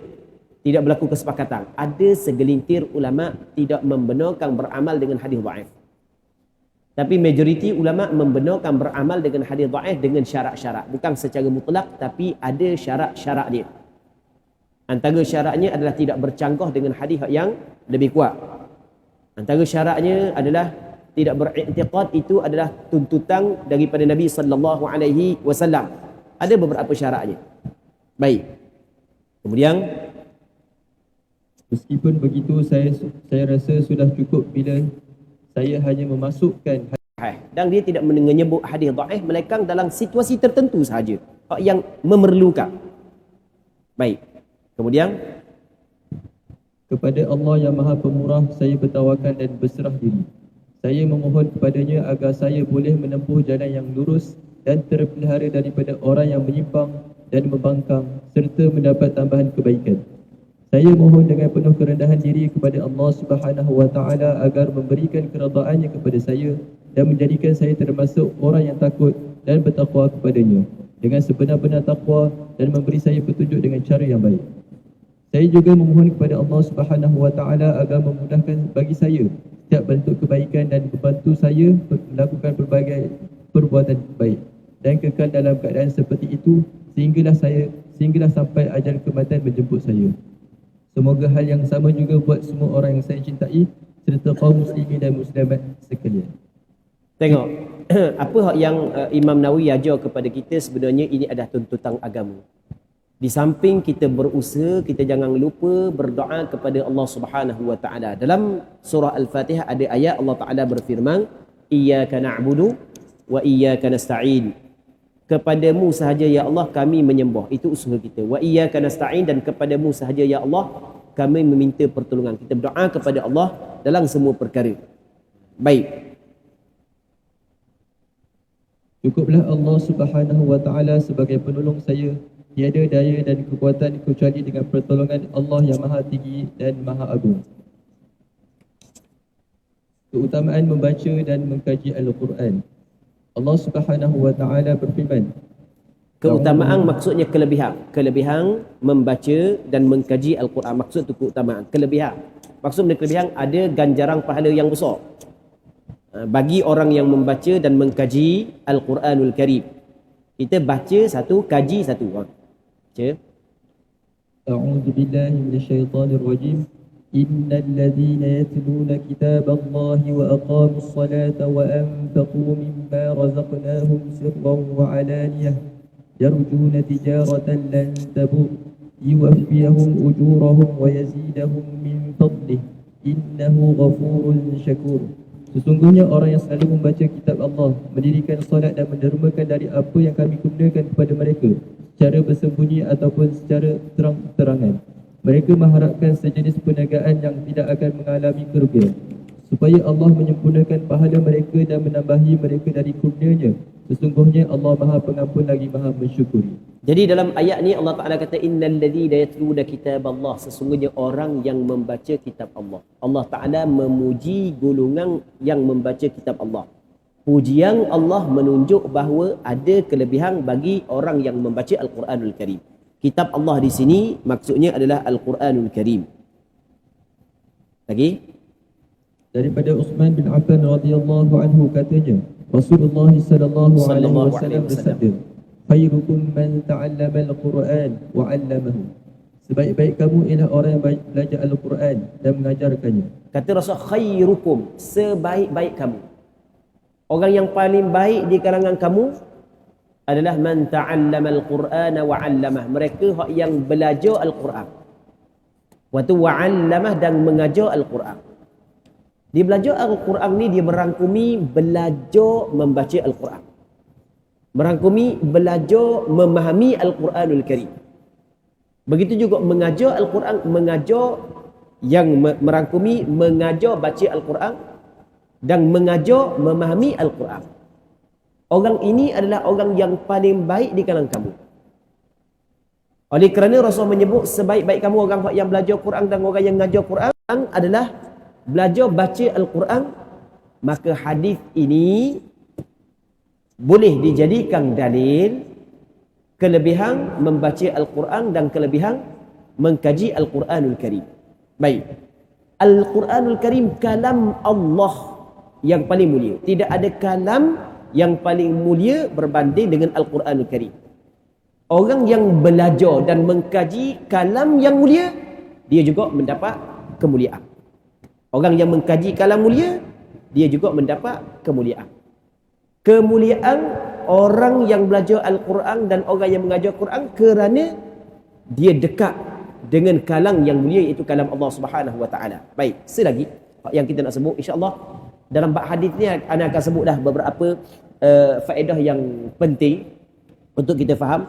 tidak berlaku kesepakatan. Ada segelintir ulama tidak membenarkan beramal dengan hadis dhaif. Tapi majoriti ulama membenarkan beramal dengan hadis dhaif dengan syarat-syarat. Bukan secara mutlak, tapi ada syarat-syarat dia. Antara syaratnya adalah tidak bercanggah dengan hadis yang lebih kuat. Antara syaratnya adalah tidak beriktiqad, itu adalah tuntutan daripada Nabi sallallahu alaihi wasallam. Ada beberapa syaratnya. Baik. Kemudian meskipun begitu, saya rasa sudah cukup bila saya hanya memasukkan dan dia tidak menyebut hadis dhaif melainkan dalam situasi tertentu sahaja yang memerlukan. Baik. Kemudian kepada Allah yang Maha Pemurah saya bertawakal dan berserah diri. Saya memohon kepadanya agar saya boleh menempuh jalan yang lurus dan terpelihara daripada orang yang menyimpang dan membangkang serta mendapat tambahan kebaikan. Saya mohon dengan penuh kerendahan diri kepada Allah Subhanahu wa taala agar memberikan keredaan-Nya kepada saya dan menjadikan saya termasuk orang yang takut dan bertakwa kepadanya dengan sebenar-benar takwa dan memberi saya petunjuk dengan cara yang baik. Saya juga memohon kepada Allah Subhanahu wa taala agar memudahkan bagi saya setiap bentuk kebaikan dan membantu saya melakukan berbagai perbuatan baik dan kekal dalam keadaan seperti itu sehinggalah sampai ajal kematian menjemput saya. Semoga hal yang sama juga buat semua orang yang saya cintai serta kaum muslimin dan muslimat sekalian. Tengok, apa yang Imam Nawawi ajar kepada kita sebenarnya ini adalah tuntutan agama. Di samping kita berusaha, kita jangan lupa berdoa kepada Allah Subhanahu wa taala. Dalam surah Al-Fatihah ada ayat Allah Taala berfirman, "Iyyaka na'budu wa iyyaka nasta'in." Kepadamu sahaja ya Allah kami menyembah. Itu usaha kita. Wa iyyaka nasta'in, dan kepadamu sahaja ya Allah kami meminta pertolongan. Kita berdoa kepada Allah dalam semua perkara. Baik. Cukuplah Allah Subhanahu wa taala sebagai penolong saya. Tiada daya dan kekuatan kecuali dengan pertolongan Allah yang Maha Tinggi dan Maha Agung. Keutamaan membaca dan mengkaji Al-Quran. Allah Subhanahu wa taala berfirman, keutamaan maksudnya kelebihan. Kelebihan membaca dan mengkaji Al-Quran. Maksud itu keutamaan. Kelebihan. Maksud dari kelebihan ada ganjaran pahala yang besar bagi orang yang membaca dan mengkaji Al-Quranul Karim. Kita baca satu, kaji satu. Baca. A'udzu billahi minasyaitonir rajim. Innal ladzina yatluna kitaballahi wa aqamus salata wa anfaqu mimma razaqnahum sirran wa alaniyah yarjuna tijaratan lan tabur yuwaffiyahum ujurahum wa yazidahum min fadlih innahu ghafurun syakur. Sesungguhnya orang yang selalu membaca kitab Allah, mendirikan solat dan mendermakan dari apa yang kami kurniakan kepada mereka secara bersembunyi ataupun secara terang-terangan. Mereka mengharapkan sejenis perniagaan yang tidak akan mengalami kerugian, supaya Allah menyempurnakan pahala mereka dan menambahi mereka dari kurnia-Nya. Sesungguhnya Allah Maha Pengampun lagi Maha Mensyukuri. Jadi dalam ayat ni Allah Ta'ala kata innal ladzina yatluna kitaballah, sesungguhnya orang yang membaca kitab Allah. Allah Ta'ala memuji golongan yang membaca kitab Allah. Pujian Allah menunjuk bahawa ada kelebihan bagi orang yang membaca Al-Quranul Karim. Kitab Allah di sini maksudnya adalah Al-Quranul Karim. Lagi? Daripada Uthman bin Affan radhiyallahu anhu katanya, Rasulullah sallallahu alaihi wasallam bersabda, khairukum man ta'allama al-Quran wa 'allamahu. Sebaik-baik kamu ialah orang yang belajar Al-Quran dan mengajarkannya. Kata Rasul, khairukum, sebaik-baik kamu. Orang yang paling baik di kalangan kamu adalah man ta'allama al-Qur'ana wa 'allamah. Mereka yang belajar Al-Quran. Waktu wa 'allamah dan mengajar Al-Quran. Dia belajar Al-Quran ni dia merangkumi belajar membaca Al-Quran. Merangkumi belajar memahami Al-Quranul Karim. Begitu juga mengajar Al-Quran, mengajar yang merangkumi mengajar baca Al-Quran dan mengajar memahami Al-Quran. Orang ini adalah orang yang paling baik di kalangan kamu. Oleh kerana Rasul menyebut sebaik-baik kamu orang yang belajar Quran dan orang yang mengajar Quran adalah belajar baca Al-Quran. Maka hadis ini boleh dijadikan dalil kelebihan membaca Al-Quran dan kelebihan mengkaji Al-Quranul Karim. Baik. Al-Quranul Karim kalam Allah yang paling mulia. Tidak ada kalam yang paling mulia berbanding dengan Al-Quranul Karim. Orang yang belajar dan mengkaji kalam yang mulia, dia juga mendapat kemuliaan. Orang yang mengkaji kalam mulia, dia juga mendapat kemuliaan. Kemuliaan orang yang belajar Al-Quran dan orang yang mengajar Quran kerana dia dekat dengan kalam yang mulia, iaitu kalam Allah Subhanahu Wa Taala. Baik, selagi yang kita nak sebut, insya-Allah dalam bab hadis ni ana akan sebutlah beberapa faedah yang penting untuk kita faham.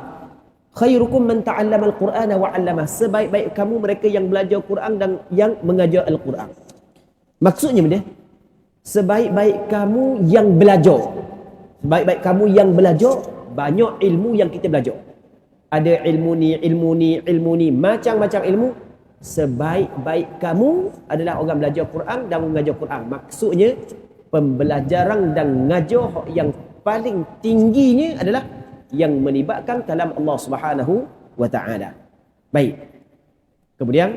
Khairukum man ta'allama al-Qur'ana wa 'allamah. Sebaik-baik kamu mereka yang belajar Quran dan yang mengajar Al-Quran. Maksudnya benda, sebaik-baik kamu yang belajar. Sebaik-baik kamu yang belajar, banyak ilmu yang kita belajar. Ada ilmu ni, macam-macam ilmu. Sebaik-baik kamu adalah orang belajar Quran dan mengajar Quran. Maksudnya, pembelajaran dan mengajar yang paling tingginya adalah yang melibatkan kalam Allah Subhanahu Wa Taala. Baik. Kemudian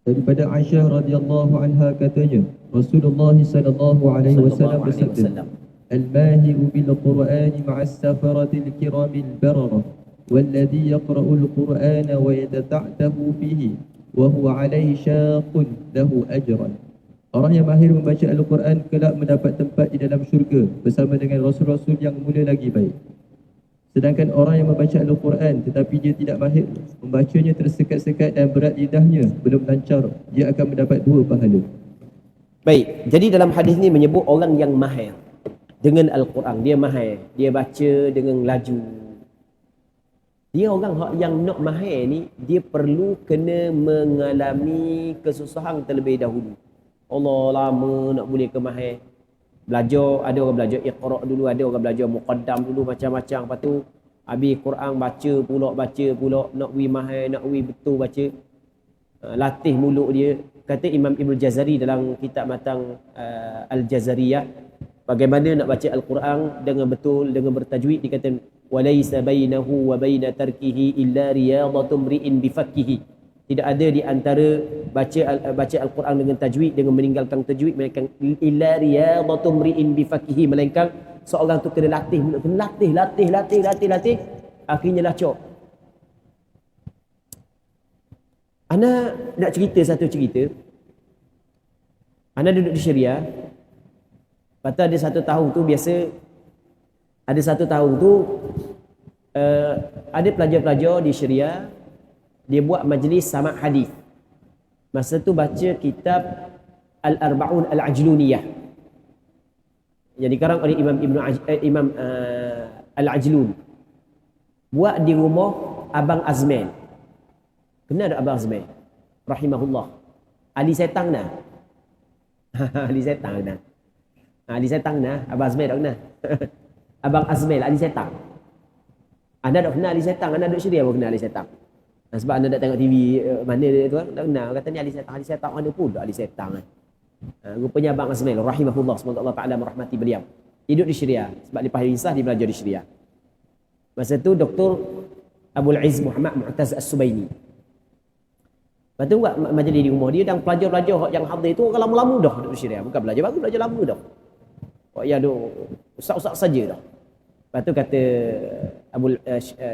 daripada Aisyah radhiyallahu anha katanya, Rasulullah sallallahu alaihi wasallam bersabda, "Al-mahiru bil Qur'ani ma'as safaratil kiramil bararah, walladhi yaqra'ul Qur'ana wa yatata'tahu fihi, wa huwa 'alaihi syaqqun lahu ajran." Orang yang mahir membaca Al-Quran kelak mendapat tempat di dalam syurga bersama dengan rasul-rasul yang mulia lagi baik. Sedangkan orang yang membaca Al-Quran tetapi dia tidak mahir, membacanya tersekat-sekat dan berat lidahnya belum lancar, dia akan mendapat 2 pahala. Baik, jadi dalam hadis ni menyebut orang yang mahir dengan Al-Quran. Dia mahir, dia baca dengan laju. Dia orang yang nak mahir ni, dia perlu kena mengalami kesusahan terlebih dahulu. Allah lama nak boleh ke mahir. Belajar, ada orang belajar Iqra dulu, ada orang belajar Muqaddam dulu, macam-macam. Lepas tu habis Quran baca pula, nak wi mahir, nak wi betul baca. Latih mulut dia. Kata Imam Ibn Jazari dalam kitab matang Al-Jazariyah, bagaimana nak baca Al-Quran dengan betul, dengan bertajwid. Dia kata, walaysa bainahu wa baina tarkihi illa riyadatum ri'in bifakkihi. Tidak ada di antara baca Al-Quran dengan tajwid, dengan meninggalkan tajwid, melainkan illa riyadatum ri'in bifakkihi, melainkan seorang tu kena latih, latih, akhirnya lah cok. Ana nak cerita satu cerita. Ana duduk di Syria. Lepas tu ada satu tahun tu biasa, ada satu tahun tu ada pelajar-pelajar di Syria, dia buat majlis sama hadis. Masa tu baca kitab Al-Arba'un Al-Ajluniyah yang dikarang oleh Imam Al-Ajlun. Buat di rumah Abang Azmain. Kenal tak Abang Azmain? Rahimahullah. Ali Setang nah. Ali Setang nah. Ali Setang nah, Abang Azmain tak kenal. Abang Azmain, Ali Setang. Anda tak kenal Ali Setang, anda duduk Syria pun kenal Ali Setang. Sebab anda tak tengok TV mana dia tu kan, tak kenal. Kata ni Ali Setang mana pun Ali Setang kan. Rupanya Abang Azmain rahimahullah, semoga Allah Taala merahmati beliau. Hidup di Syria. Sebab lepas risah dia belajar di Syria. Masa tu Dr. Abdul Aziz Muhammad Mu'taz As-Subaini. Lepas tu buat majlis di rumah dia, dan pelajar-pelajar yang hadir tu orang lama-lama dah duduk di Syria. Bukan belajar baru, belajar lama dah. Yang ada ustaz-ustaz saja dah. Lepas tu kata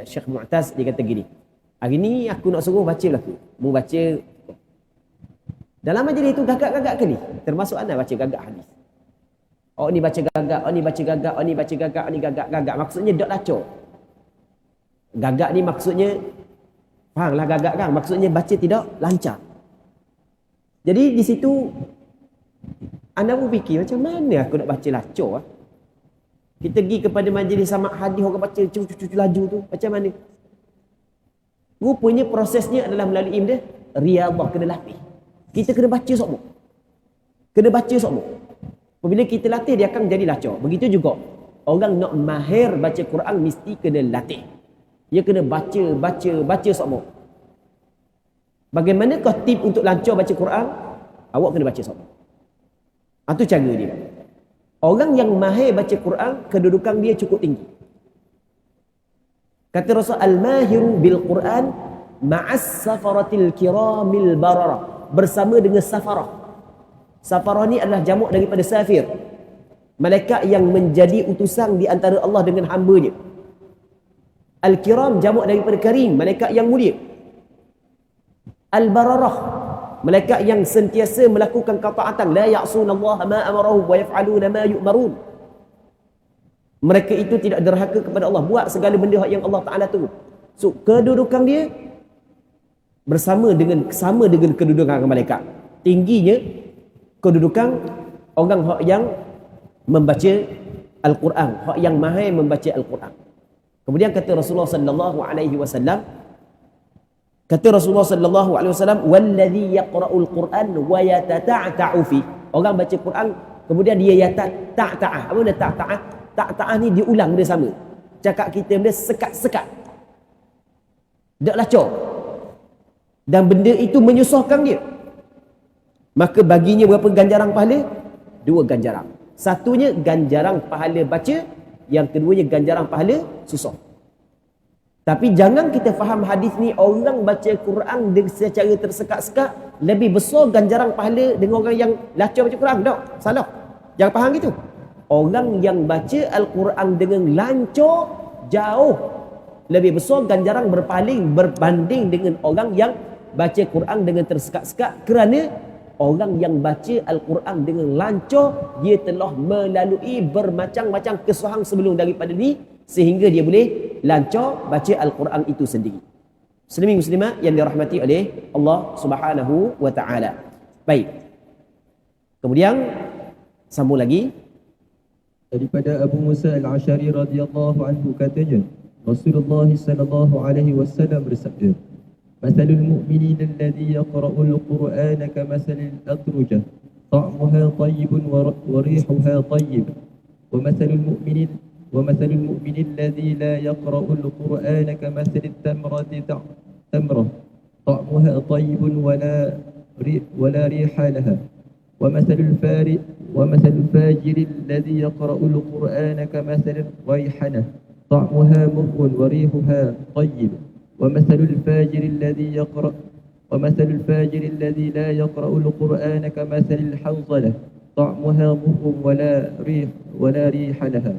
Syekh Mu'taz, dia kata gini, hari ni aku nak suruh baca berlaku. Mu baca dalam majlis itu gagak-gagak ke ni? Termasuk anda baca gagak hadis. Oh ni baca gagak, oh ni baca gagak, oh ni baca gagak, oh ni gagak-gagak. Maksudnya dok lacur. Gagak ni maksudnya, faham lah gagak kan? Maksudnya baca tidak lancar. Jadi di situ anda pun fikir macam mana aku nak baca lacur ah? Kita pergi kepada majlis samak hadis, orang baca cucu laju tu macam mana? Rupanya prosesnya adalah melalui dia riyadhah, kena latih. Kita kena baca semua. Kena baca semua. Apabila kita latih, dia akan jadi lacur. Begitu juga orang nak mahir baca Quran mesti kena latih. Dia kena baca semua. Bagaimanakah tip untuk lancar baca Quran? Awak kena baca semua. Itu cara dia. Orang yang mahir baca Quran, kedudukan dia cukup tinggi. Kata Rasul, al-mahiru bil Quran ma'as safaratil kiramil barara. Bersama dengan safarah. Safarah ni adalah jamak daripada safir. Malaikat yang menjadi utusan di antara Allah dengan hamba-Nya. Al-kiram jamak daripada karim, malaikat yang mulia. Al-bararah, malaikat yang sentiasa melakukan ketaatan, la ya'sunallaha ma amarahu wa yaf'aluna ma yu'marun. Mereka itu tidak derhaka kepada Allah, buat segala benda yang Allah Taala turun. So kedudukan dia sama dengan kedudukan malaikat. Tingginya kedudukan orang yang membaca Al-Quran, hak yang mahir membaca Al-Quran. Kemudian kata Rasulullah sallallahu alaihi wasallam, wallazi yaqra'ul Quran wa yatata'u fi. Orang baca Quran kemudian dia ta'ta'ah. Apa benda ta'ta'ah? Ta'ta'ah ni diulang dia sama. Cakap kita benda sekat-sekat. Tak lacur. Dan benda itu menyusahkan dia. Maka baginya berapa ganjaran pahala? 2 ganjaran. Satunya ganjaran pahala baca, yang keduanya ganjaran pahala susah. Tapi jangan kita faham hadis ni orang baca Quran secara tersekat-sekat lebih besar ganjaran pahala dengan orang yang lacur baca Quran. Tak, salah. Jangan faham gitu. Orang yang baca Al-Quran dengan lancar jauh lebih besar ganjaran berpaling berbanding dengan orang yang baca Quran dengan tersekat-sekat, kerana orang yang baca Al-Quran dengan lancar, dia telah melalui bermacam-macam kesusahan sebelum daripada ni, sehingga dia boleh lancar baca Al-Quran itu sendiri. Muslimin muslimat yang dirahmati oleh Allah Subhanahu wa taala. Baik. Kemudian sambung lagi daripada Abu Musa Al-Asy'ari radhiyallahu anhu, katanya Rasulullah sallallahu alaihi wasallam bersabda, "Mathalul mu'minina alladhi yaqra'ul Qur'ana kamathalil adrujah, ta'muha tayyibun wa rihuha tayyib, wa mathalul mu'min alladhi la yaqra'ul Qur'ana kamathalit tamrati tamrah, ta'muha tayyibun wa la riha laha, wa mathalul fajir alladhi yaqra'ul Qur'ana kamathalir rayhanah, ta'muha murrun wa rihuha tayyib, ومثل الفاجر الذي لا يقرأ القرآن كمثل الحنظلة طعمها مر ولا ريح لها.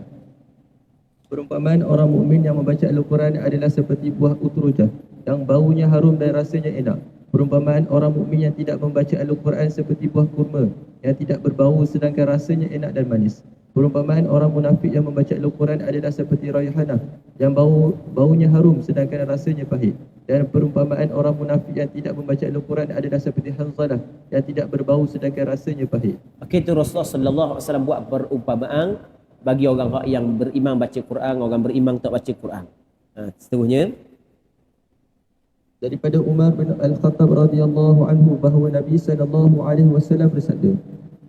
Perumpamaan orang mukmin yang membaca Al-Quran adalah seperti buah utrujah yang baunya harum dan rasanya enak. Perumpamaan orang mukmin yang tidak membaca Al-Quran seperti buah kurma yang tidak berbau sedangkan rasanya enak dan manis. Perumpamaan orang munafik yang membaca Al-Quran adalah seperti raihanah yang baunya harum sedangkan rasanya pahit. Dan perumpamaan orang munafik yang tidak membaca Al-Quran adalah seperti hanzalah yang tidak berbau sedangkan rasanya pahit. Okey, itu Rasulullah sallallahu alaihi wasallam buat perumpamaan bagi orang yang beriman baca Quran, orang beriman tak baca Quran. Seterusnya daripada Umar bin Al-Khattab radhiyallahu anhu bahawa Nabi sallallahu alaihi wasallam bersabda,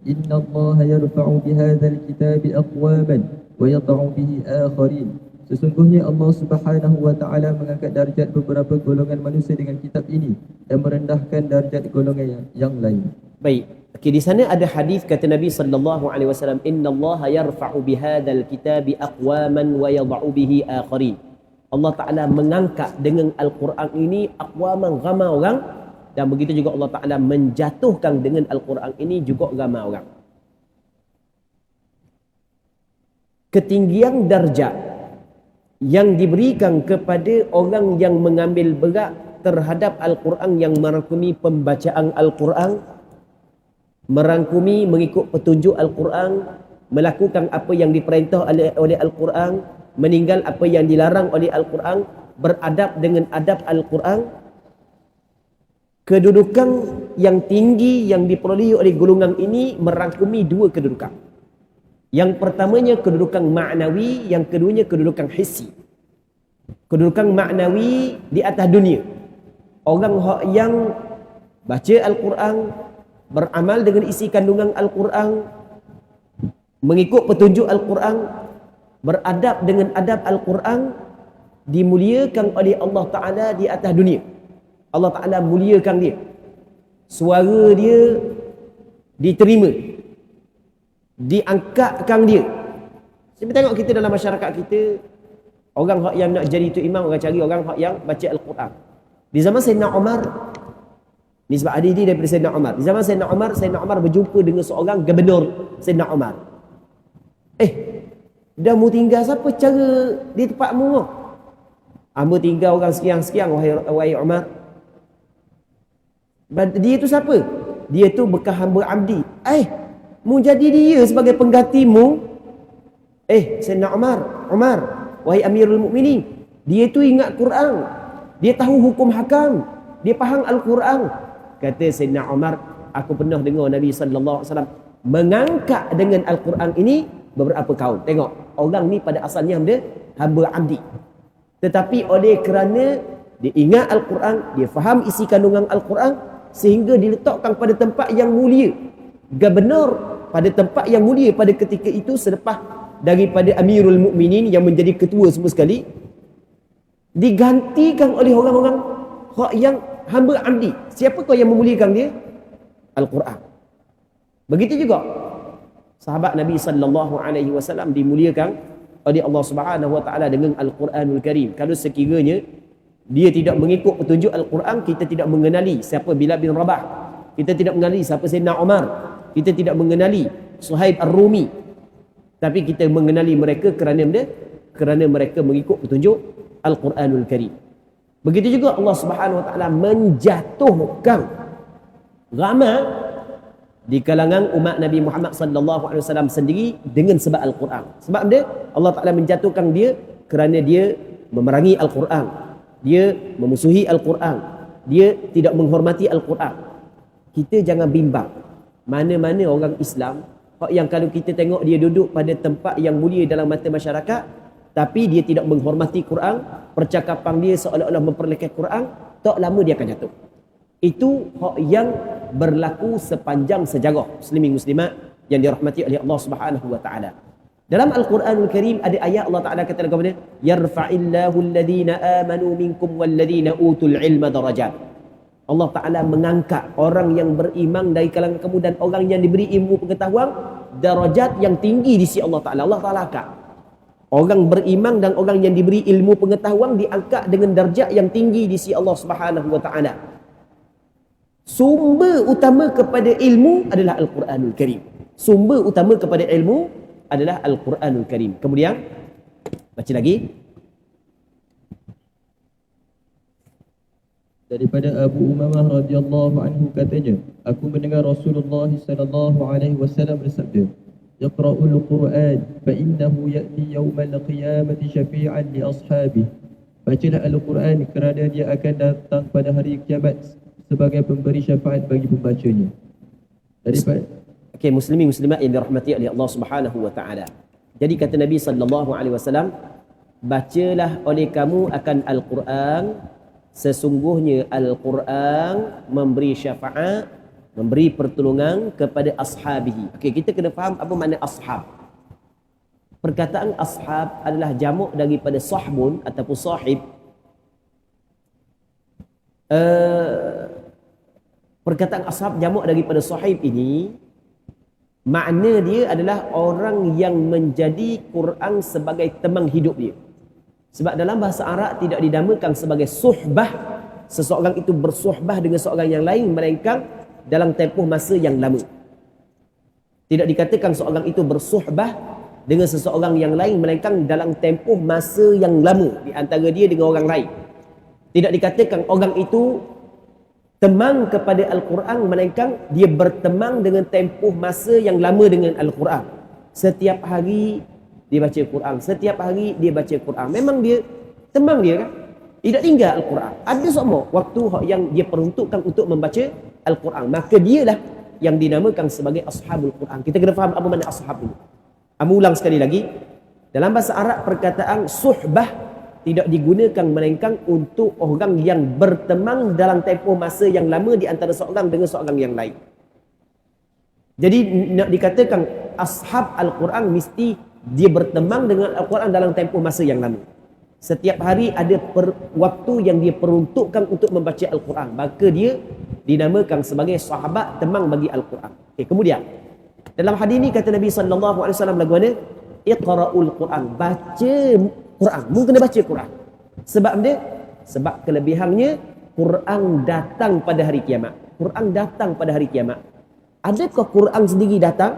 "Inna Allah yarfa'u bihadzal kitabi aqwaman wa yad'u bihi akharin." Sesungguhnya Allah Subhanahu wa taala mengangkat darjat beberapa golongan manusia dengan kitab ini dan merendahkan darjat golongan yang lain. Baik. Okey, di sana ada hadis kata Nabi sallallahu alaihi wasallam, "Inna Allah yarfa'u bihadzal kitabi aqwaman wa yad'u bihi akharin." Allah Taala mengangkat dengan Al-Quran ini aqwaman, ramai orang, dan begitu juga Allah Taala menjatuhkan dengan Al-Quran ini juga ramai orang. Ketinggian darjat yang diberikan kepada orang yang mengambil berat terhadap Al-Quran, yang merangkumi pembacaan Al-Quran, merangkumi mengikut petunjuk Al-Quran, melakukan apa yang diperintah oleh Al-Quran, meninggal apa yang dilarang oleh Al-Quran, beradab dengan adab Al-Quran. Kedudukan yang tinggi yang diperolehi oleh golongan ini merangkumi dua kedudukan. Yang pertamanya kedudukan ma'nawi, yang keduanya kedudukan hissi. Kedudukan ma'nawi di atas dunia. Orang yang baca Al-Quran, beramal dengan isi kandungan Al-Quran, mengikut petunjuk Al-Quran, beradab dengan adab Al-Quran, dimuliakan oleh Allah Ta'ala di atas dunia. Allah Ta'ala muliakan dia. Suara dia diterima, diangkatkan dia. Kita tengok kita dalam masyarakat kita, orang yang nak jadi tu imam, orang cari orang yang baca Al-Quran. Di zaman Sayyidina Umar, ni sebab ada ini daripada Sayyidina Umar. Di zaman Sayyidina Umar berjumpa dengan seorang gubernur Sayyidina Umar. Dah mu tinggal siapa cara di tempatmu? Hamba tinggal orang sekian-sekian, wahai Umar. Dia tu siapa? Dia tu bekas hamba abdi. Mu jadi dia sebagai penggantimu? Sayyidina Umar, wahai Amirul Mukminin, dia tu ingat Quran, dia tahu hukum hakam, dia faham Al-Quran. Kata Sayyidina Umar, aku pernah dengar Nabi sallallahu alaihi wasallam mengangkat dengan Al-Quran ini beberapa kaum. Tengok, orang ni pada asalnya hamba abdi, tetapi oleh kerana dia ingat Al-Quran, dia faham isi kandungan Al-Quran, sehingga diletakkan pada tempat yang mulia, gubernur pada tempat yang mulia pada ketika itu, selepas daripada Amirul Mukminin yang menjadi ketua semua sekali, digantikan oleh orang-orang yang hamba abdi. Siapakah yang memuliakan dia? Al-Quran. Begitu juga sahabat Nabi sallallahu alaihi wasallam dimuliakan oleh Allah Subhanahu wa taala dengan Al-Quranul Karim. Kalau sekiranya dia tidak mengikut petunjuk Al-Quran, kita tidak mengenali siapa Bilal bin Rabah, kita tidak mengenali siapa Sayyidina Umar, kita tidak mengenali Suhaib Ar-Rumi, tapi kita mengenali mereka kerana mereka mengikut petunjuk Al-Quranul Karim. Begitu juga Allah Subhanahu wa taala menjatuhkan ramai di kalangan umat Nabi Muhammad sallallahu alaihi wasallam sendiri dengan sebab Al-Quran. Sebab dia, Allah Taala menjatuhkan dia kerana dia memerangi Al-Quran, dia memusuhi Al-Quran, dia tidak menghormati Al-Quran. Kita jangan bimbang. Mana-mana orang Islam yang kalau kita tengok dia duduk pada tempat yang mulia dalam mata masyarakat, tapi dia tidak menghormati Quran, percakapan dia seolah-olah memperlekeh Quran, tak lama dia akan jatuh. Itu hak yang berlaku sepanjang sejarah muslimin muslimat yang dirahmati oleh Allah Subhanahu wa taala. Dalam Al-Quranul Karim ada ayat Allah Taala kata kepada, yarfa'illahu alladhina amanu minkum walladhina utul ilma darajat. Allah Taala mengangkat orang yang beriman dari kalangan kamu dan orang yang diberi ilmu pengetahuan, darajat yang tinggi di sisi Allah Taala. Allah Taala angkat orang beriman dan orang yang diberi ilmu pengetahuan, diangkat dengan darjat yang tinggi di sisi Allah Subhanahu wa taala. Sumber utama kepada ilmu adalah Al-Quranul Karim. Sumber utama kepada ilmu adalah Al-Quranul Karim. Kemudian baca lagi. Daripada Abu Umamah radhiyallahu anhu katanya, aku mendengar Rasulullah sallallahu alaihi wasallam bersabda, "Iqra'ul Qur'an fa innahu ya'ti yawmal qiyamati syafi'an li ashabihi." Bacalah Al-Quran kerana dia akan datang pada hari kiamat sebagai pemberi syafaat bagi pembacanya. Daripada muslimin muslimat yang dirahmati oleh Allah Subhanahu wa taala. Jadi kata Nabi sallallahu alaihi wasallam, bacalah oleh kamu akan Al-Quran, sesungguhnya Al-Quran memberi syafaat, memberi pertolongan kepada ashabihi. Kita kena faham apa makna ashab. Perkataan ashab adalah jamak daripada sahbun ataupun sahib. Perkataan ashab jamak daripada sahib ini, makna dia adalah orang yang menjadi Quran sebagai teman hidup dia. Sebab dalam bahasa Arab tidak dinamakan sebagai suhbah, seseorang itu bersuhbah dengan seorang yang lain, melainkan dalam tempoh masa yang lama. Tidak dikatakan seorang itu bersuhbah dengan seseorang yang lain, melainkan dalam tempoh masa yang lama di antara dia dengan orang lain. Tidak dikatakan orang itu temang kepada Al-Quran, melainkan dia bertemang dengan tempoh masa yang lama dengan Al-Quran. Setiap hari dia baca Quran, setiap hari dia baca Quran. Memang dia temang dia kan? Tidak tinggal Al-Quran. Ada semua waktu yang dia peruntukkan untuk membaca Al-Quran. Maka dialah yang dinamakan sebagai Ashabul Quran. Kita kena faham apa makna ashab ini. Ulang sekali lagi. Dalam bahasa Arab, perkataan suhbah tidak digunakan melainkan untuk orang yang bertemang dalam tempoh masa yang lama di antara seorang dengan seorang yang lain. Jadi nak dikatakan ashab Al-Quran mesti dia bertemang dengan Al-Quran dalam tempoh masa yang lama. Setiap hari ada waktu yang dia peruntukkan untuk membaca Al-Quran. Maka dia dinamakan sebagai sahabat temang bagi Al-Quran. Okay, kemudian dalam hadis ini kata Nabi SAW lagu mana? Iqra'ul Quran. Baca Quran. Mu kena baca Quran. Sebab dia? Sebab kelebihannya Quran datang pada hari kiamat. Quran datang pada hari kiamat. Adakah Quran sendiri datang?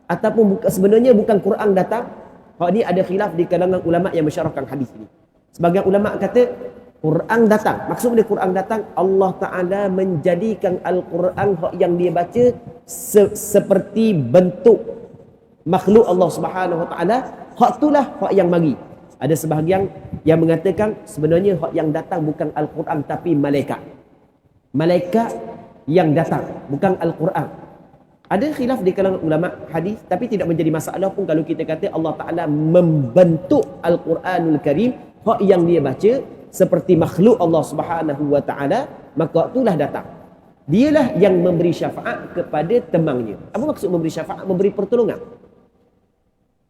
Ataupun sebenarnya bukan Quran datang? Hak ni ada khilaf di kalangan ulama yang mensyarahkan hadis ini. Sebagian ulama kata Quran datang. Maksud dia Quran datang, Allah Ta'ala menjadikan Al-Quran yang dia baca seperti bentuk makhluk Allah Subhanahu Wa Ta'ala. Hak itulah hak yang mari. Ada sebahagian yang mengatakan sebenarnya hak yang datang bukan Al-Quran tapi malaikat. Malaikat yang datang, bukan Al-Quran. Ada khilaf di kalangan ulama hadis, tapi tidak menjadi masalah pun kalau kita kata Allah Ta'ala membentuk Al-Quranul Karim, hak yang dia baca seperti makhluk Allah Subhanahu Wa Ta'ala, maka itulah datang. Dialah yang memberi syafaat kepada temangnya. Apa maksud memberi syafaat? Memberi pertolongan.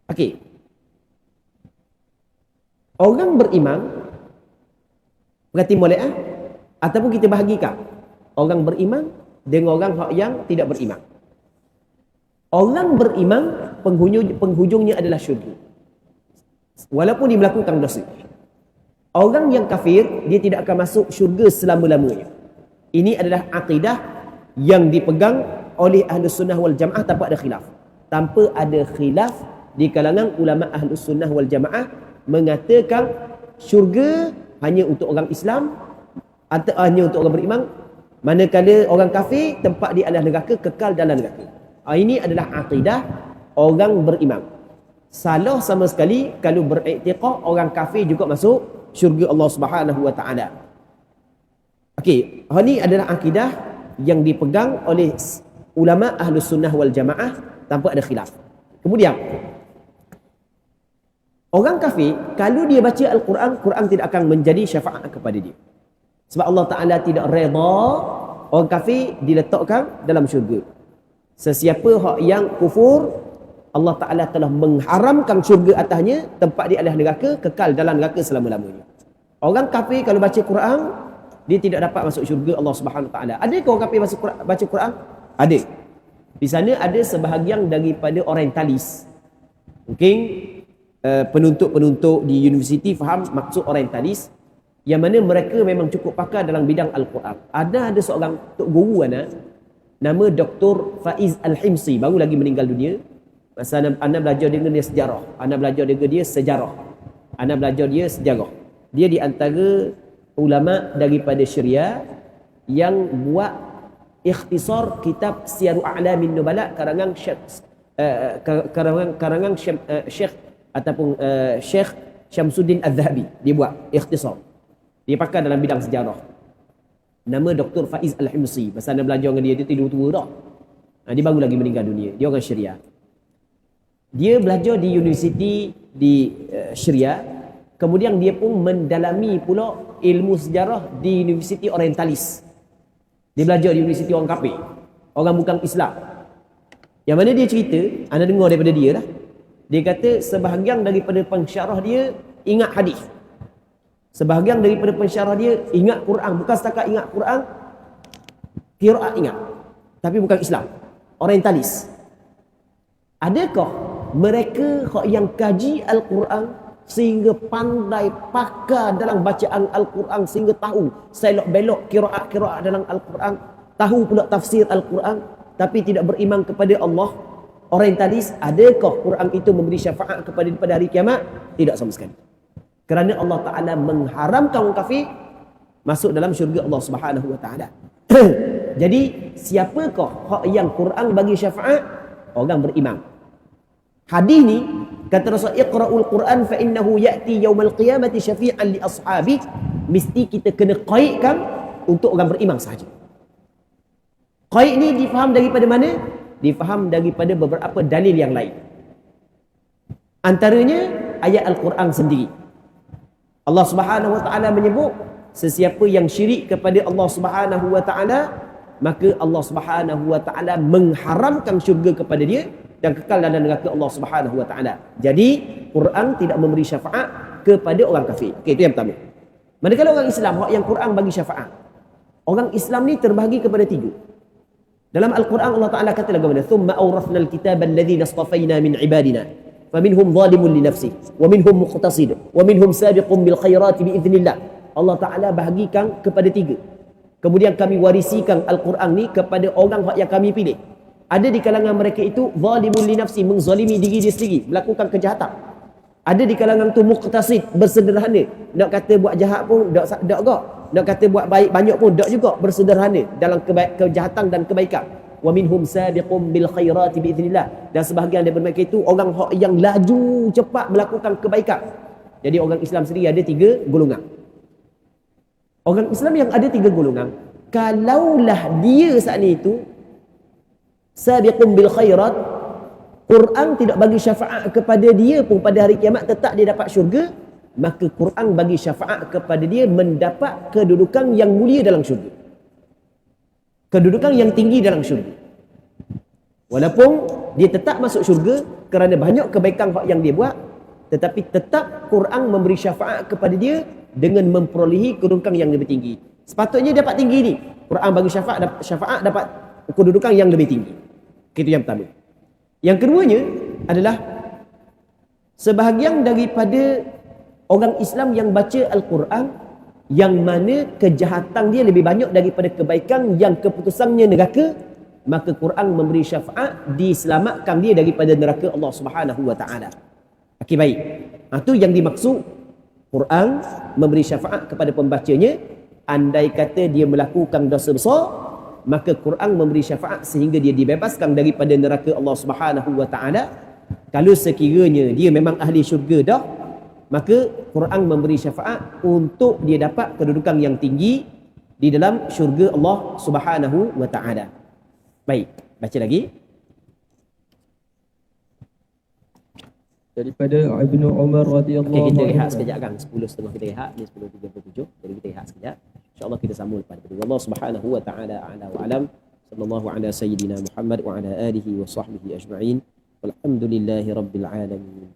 Okey. Orang beriman berarti malaikat, ataupun kita bahagikan orang beriman dengan orang yang tidak beriman. Orang beriman penghujungnya adalah syurga, walaupun dia melakukan dosa. Orang yang kafir dia tidak akan masuk syurga selama-lamanya. Ini adalah akidah yang dipegang oleh Ahlus Sunnah wal Jamaah tanpa ada khilaf. Tanpa ada khilaf di kalangan ulama Ahlus Sunnah wal Jamaah mengatakan syurga hanya untuk orang Islam atau hanya untuk orang beriman, manakala orang kafir tempat di adalah neraka, kekal dalam neraka. Ini adalah akidah orang beriman. Salah sama sekali kalau beriktiqad orang kafir juga masuk syurga Allah Subhanahu Wa Ta'ala. Okey, ini adalah akidah yang dipegang oleh ulama Ahlus Sunnah wal Jamaah tanpa ada khilaf. Kemudian orang kafir kalau dia baca Al-Quran, Quran tidak akan menjadi syafaat kepada dia. Sebab Allah Ta'ala tidak redha orang kafir diletakkan dalam syurga. Sesiapa yang kufur, Allah Ta'ala telah mengharamkan syurga atasnya, tempat dia adalah neraka, kekal dalam neraka selama-lamanya. Orang kafir kalau baca Quran, dia tidak dapat masuk syurga Allah Subhanahu Wa Ta'ala. Adakah orang kafir baca Quran? Ada. Di sana ada sebahagian daripada orientalis. Mungkin penuntut-penuntut di universiti faham maksud orientalis, yang mana mereka memang cukup pakar dalam bidang Al-Quran. Ada seorang tok guru nama Dr. Faiz Al-Himsi, baru lagi meninggal dunia. Masa anda belajar dengan dia sejarah. Anda belajar dia sejarah. Dia di antara ulama daripada Syria yang buat ikhtisar kitab Syiarul A'lamin Nubala karangan Syekh ataupun Syekh Syamsuddin Az-Zahabi. Dia buat ikhtisar. Dia pakar dalam bidang sejarah. Nama Dr. Faiz Al-Himsi. Masa anda belajar dengan dia tidur tua dah. Dia baru lagi meninggal dunia. Dia orang Syria. Dia belajar di universiti di Syria. Kemudian dia pun mendalami pula ilmu sejarah di Universiti Orientalis. Dia belajar di universiti orang kafir, orang bukan Islam. Yang mana dia cerita, anda dengar daripada dia lah. Dia kata sebahagian daripada pensyarah dia ingat hadis. Sebahagian daripada pensyarah dia ingat Quran. Bukan setakat ingat Quran, qiraat ingat. Tapi bukan Islam, Orientalis. Adakah mereka yang kaji Al-Quran sehingga pandai pakar dalam bacaan Al-Quran, sehingga tahu selok belok kiraat-kiraat dalam Al-Quran, tahu pula tafsir Al-Quran, tapi tidak beriman kepada Allah? orientalis, adakah Quran itu memberi syafaat kepada pada hari kiamat? Tidak sama sekali. Kerana Allah Ta'ala mengharamkan orang kafir masuk dalam syurga Allah Subhanahu Wa Ta'ala. Jadi siapakah hak yang Quran bagi syafaat? Orang beriman. Hadis ni kata Rasul, iqra'ul Quran fa innahu ya'ti yaumal qiyamati syafi'an li ashabi. Mesti kita kena qaidkan untuk orang beriman sahaja. Qaid ni difaham daripada mana? Difaham daripada beberapa dalil yang lain. Antaranya ayat Al-Quran sendiri. Allah Subhanahu Wa Ta'ala menyebut, sesiapa yang syirik kepada Allah Subhanahu Wa Ta'ala, maka Allah Subhanahu Wa Ta'ala mengharamkan syurga kepada dia dan kekal dalam neraka Allah Subhanahu Wa Ta'ala. Jadi Quran tidak memberi syafaat kepada orang kafir. Okey, itu yang pertama. Manakala orang Islam, hak yang Quran bagi syafaat, orang Islam ni terbahagi kepada 3. Dalam Al-Quran Allah Ta'ala kata bagaimana? Thumma awrathnal kitaba alladhina astafaina min ibadina faminhum zalimun li nafsihi wa minhum muqtasid wa minhum sabiqun bil khairati bi idznillah. Allah Ta'ala bahagikan kepada 3. Kemudian kami warisikan Al-Quran ni kepada orang yang kami pilih. Ada di kalangan mereka itu zalimun li nafsi, menzalimi diri dia sendiri, melakukan kejahatan. Ada di kalangan tu muqtasid, bersederhana. Nak kata buat jahat pun dak gak. Nak kata buat baik banyak pun dak juga, bersederhana dalam kejahatan dan kebaikan. Wa minhum sabiqun bil khairati bi idznillah. Dan sebahagian daripada mereka itu orang yang laju cepat melakukan kebaikan. Jadi orang Islam sendiri ada 3 golongan. Orang Islam yang ada 3 golongan, kalaulah dia saat itu sabiqun bil khairat, Quran tidak bagi syafaat kepada dia pun pada hari kiamat tetap dia dapat syurga, maka Quran bagi syafaat kepada dia mendapat kedudukan yang mulia dalam syurga, kedudukan yang tinggi dalam syurga. Walaupun dia tetap masuk syurga kerana banyak kebaikan yang dia buat, tetapi tetap Quran memberi syafaat kepada dia dengan memperolehi kedudukan yang lebih tinggi. Sepatutnya dapat tinggi ni, Quran bagi syafaat dapat kedudukan yang lebih tinggi. Itu yang pertama. Yang keduanya adalah sebahagian daripada orang Islam yang baca Al-Quran yang mana kejahatan dia lebih banyak daripada kebaikan yang keputusannya neraka, maka Quran memberi syafaat diselamatkan dia daripada neraka Allah Subhanahu Wa Ta'ala. Okey, baik. Itu yang dimaksud Quran memberi syafaat kepada pembacanya. Andai kata dia melakukan dosa besar, maka Quran memberi syafaat sehingga dia dibebaskan daripada neraka Allah Subhanahu Wa Ta'ala. Kalau sekiranya dia memang ahli syurga dah, maka Quran memberi syafaat untuk dia dapat kedudukan yang tinggi di dalam syurga Allah Subhanahu Wa Ta'ala. Baik, baca lagi. Daripada Ibnu Umar radhiyallahu anhu. Okey, kita rehat sekejap kan. 10.30 kita rehat, ni 10.37. Jadi kita rehat sekejap. InsyaAllah kita sambung lepas itu. Allah Subhanahu Wa Ta'ala a'la wa alam. Sallallahu ala sayyidina Muhammad wa ala alihi wa sahbihi ajma'in. Walhamdulillahi rabbil alamin.